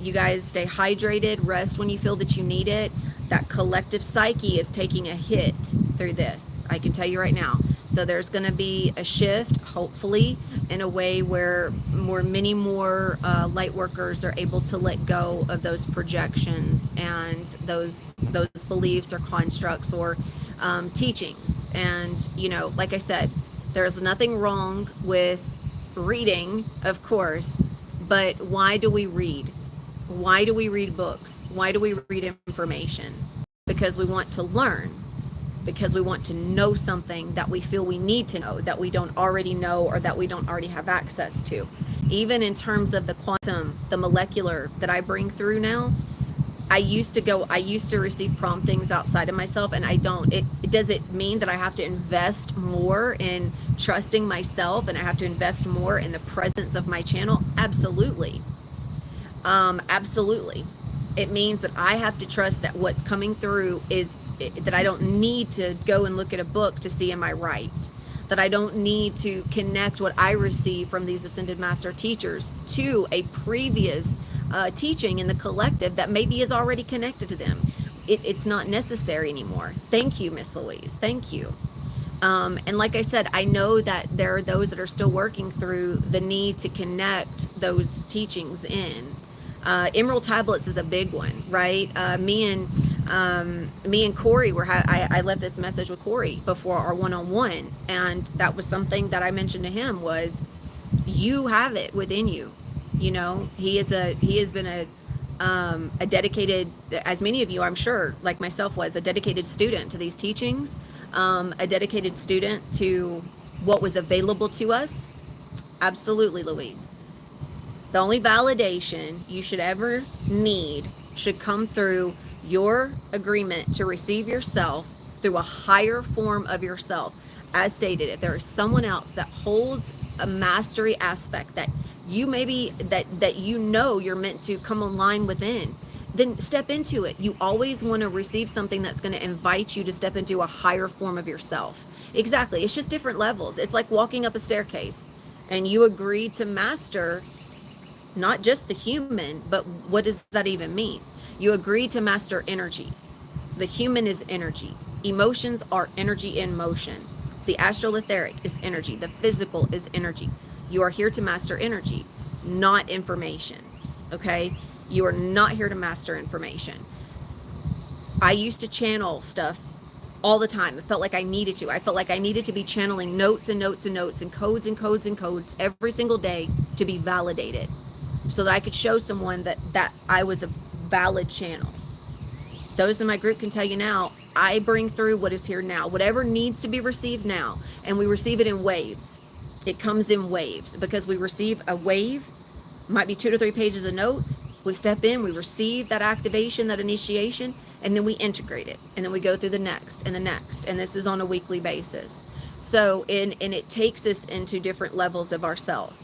you guys stay hydrated, rest when you feel that you need it. That collective psyche is taking a hit through this. I can tell you right now. So there's going to be a shift, hopefully, in a way where many more light workers are able to let go of those projections and those beliefs or constructs or teachings. And, you know, like I said, there's nothing wrong with reading, of course, but why do we read? Why do we read books? Why do we read information? Because we want to learn. Because we want to know something that we feel we need to know, that we don't already know, or that we don't already have access to. Even in terms of the quantum, the molecular that I bring through now, I used to receive promptings outside of myself, and I don't. Does it mean that I have to invest more in trusting myself, and I have to invest more in the presence of my channel? Absolutely. Absolutely. It means that I have to trust that what's coming through is that I don't need to go and look at a book to see am I right, that I don't need to connect what I receive from these ascended master teachers to a previous teaching in the collective that maybe is already connected to them. It's not necessary anymore. Thank you, Miss Louise. Thank you. And like I said, I know that there are those that are still working through the need to connect those teachings in. Emerald tablets is a big one, right? Me and Corey I left this message with Corey before our one-on-one, and that was something that I mentioned to him was, you have it within you. You know, he has been a dedicated, as many of you, I'm sure, like myself, was a dedicated student to these teachings, a dedicated student to what was available to us. Absolutely, Louise. The only validation you should ever need should come through your agreement to receive yourself through a higher form of yourself. As stated, if there is someone else that holds a mastery aspect that you maybe that you know you're meant to come online within, then step into it. You always want to receive something that's going to invite you to step into a higher form of yourself. Exactly. It's just different levels. It's like walking up a staircase, and you agree to master not just the human, but what does that even mean? You agree to master energy. The human is energy. Emotions are energy in motion. The astral etheric is energy. The physical is energy. You are here to master energy, not information. Okay? You are not here to master information. I used to channel stuff all the time. I felt like I needed to. I felt like I needed to be channeling notes and notes and notes and codes and codes and codes every single day to be validated, so that I could show someone that I was a valid channel. Those in my group can tell you now, I bring through what is here now, whatever needs to be received now, and we receive it in waves. It comes in waves because we receive a wave, might be 2 to 3 pages of notes. We step in, we receive that activation, that initiation, and then we integrate it, and then we go through the next and the next, and this is on a weekly basis. So and it takes us into different levels of ourself.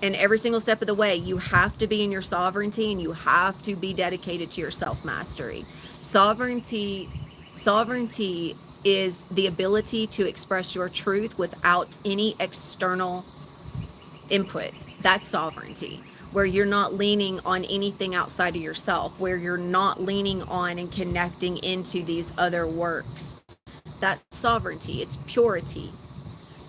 And every single step of the way, you have to be in your sovereignty, and you have to be dedicated to your self-mastery. Sovereignty is the ability to express your truth without any external input. That's sovereignty, where you're not leaning on anything outside of yourself, where you're not leaning on and connecting into these other works. That's sovereignty. It's purity.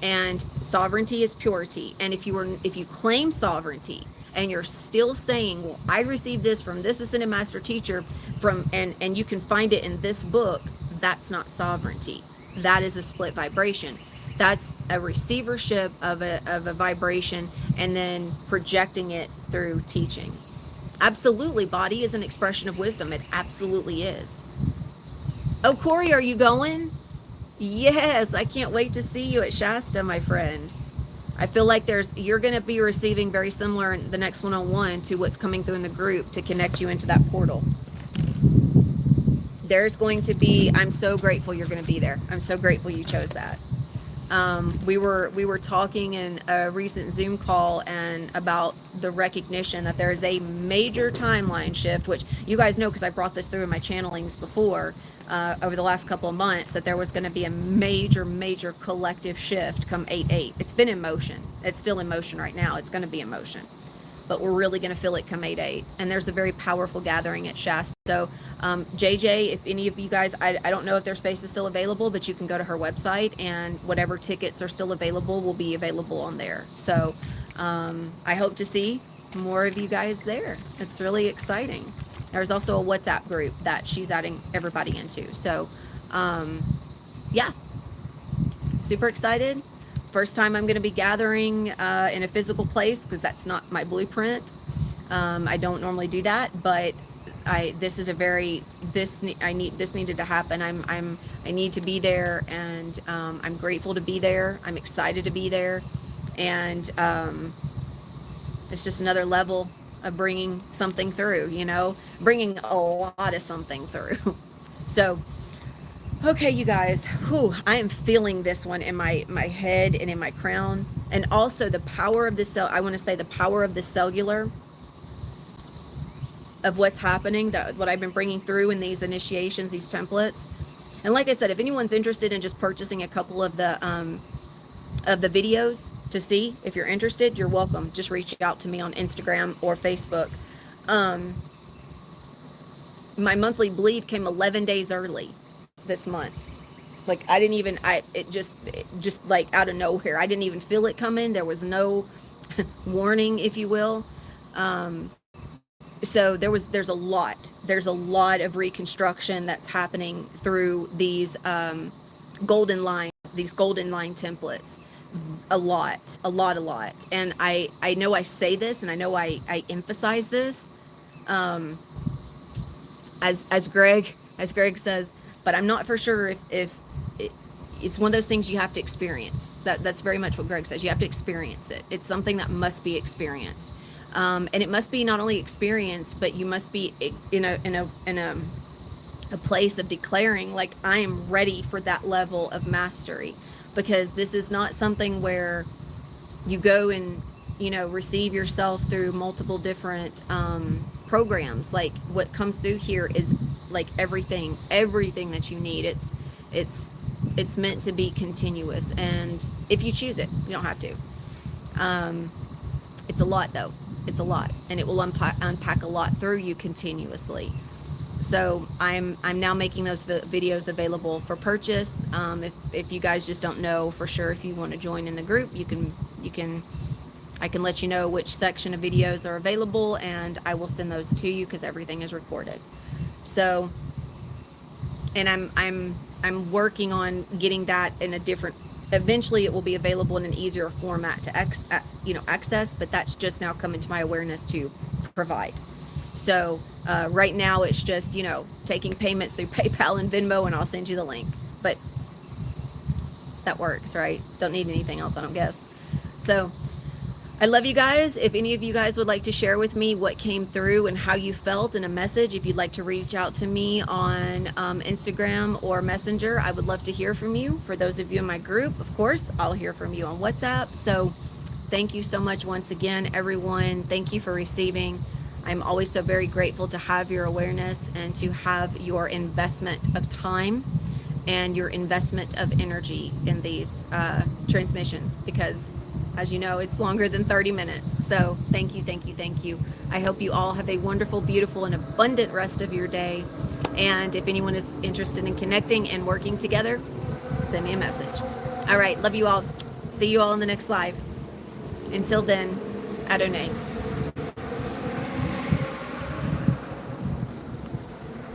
And sovereignty is purity. And if you claim sovereignty and you're still saying, well, I received this from this ascended master teacher and you can find it in this book, that's not sovereignty. That is a split vibration. That's a receivership of a vibration and then projecting it through teaching. Absolutely, body is an expression of wisdom. It absolutely is. Oh, Corey, are you going? Yes, I can't wait to see you at Shasta, my friend. I feel like you're going to be receiving very similar in the next one-on-one to what's coming through in the group to connect you into that portal. There's going to be, I'm so grateful you're going to be there. I'm so grateful you chose that. We were talking in a recent Zoom call and about the recognition that there is a major timeline shift, which you guys know because I brought this through in my channelings before, over the last couple of months, that there was going to be a major collective shift come 8/8. It's been in motion. It's still in motion right now. It's going to be in motion, but we're really going to feel it come 8/8. And there's a very powerful gathering at Shasta. So JJ, if any of you guys, I don't know if their space is still available, but you can go to her website and whatever tickets are still available will be available on there. So I hope to see more of you guys there. It's really exciting. There's also a WhatsApp group that she's adding everybody into. So yeah, super excited. First time I'm going to be gathering in a physical place because that's not my blueprint. I don't normally do that, but this needed to happen. I need to be there, and I'm grateful to be there. I'm excited to be there, and it's just another level of bringing something through, bringing a lot of something through. So, okay, you guys, I am feeling this one in my head and in my crown, and also the power of the cell. I want to say the power of the cellular, of what's happening, what I've been bringing through in these initiations, these templates. And like I said, if anyone's interested in just purchasing a couple of the videos to see, if you're interested, you're welcome. Just reach out to me on Instagram or Facebook. My monthly bleed came 11 days early this month. Like it just like out of nowhere. I didn't even feel it coming. There was no warning, if you will. So there's a lot of reconstruction that's happening through these golden line templates. A lot. And I know I say this, and I know I emphasize this, as Greg says, but I'm not for sure if it's one of those things you have to experience. That's very much what Greg says. You have to experience it. It's something that must be experienced. And it must be not only experienced, but you must be in a place of declaring, like, I am ready for that level of mastery, because this is not something where you go and receive yourself through multiple different programs. Like, what comes through here is like everything that you need. It's meant to be continuous, and if you choose it, you don't have to. It's a lot, though. It's a lot, and it will unpack a lot through you continuously. So I'm now making those videos available for purchase. If you guys just don't know for sure if you want to join in the group, I can let you know which section of videos are available, and I will send those to you because everything is recorded. So, and I'm working on getting that in a different. Eventually, it will be available in an easier format to access, but that's just now coming to my awareness to provide. So right now, it's just taking payments through PayPal and Venmo, and I'll send you the link. But that works, right? Don't need anything else, I don't guess. So I love you guys. If any of you guys would like to share with me what came through and how you felt in a message, if you'd like to reach out to me on Instagram or Messenger, I would love to hear from you. For those of you in my group, of course, I'll hear from you on WhatsApp. So thank you so much once again, everyone. Thank you for receiving. I'm always so very grateful to have your awareness and to have your investment of time and your investment of energy in these transmissions, because as you know, it's longer than 30 minutes. So thank you. I hope you all have a wonderful, beautiful, and abundant rest of your day. And if anyone is interested in connecting and working together, send me a message. All right. Love you all. See you all in the next live. Until then, Adonai.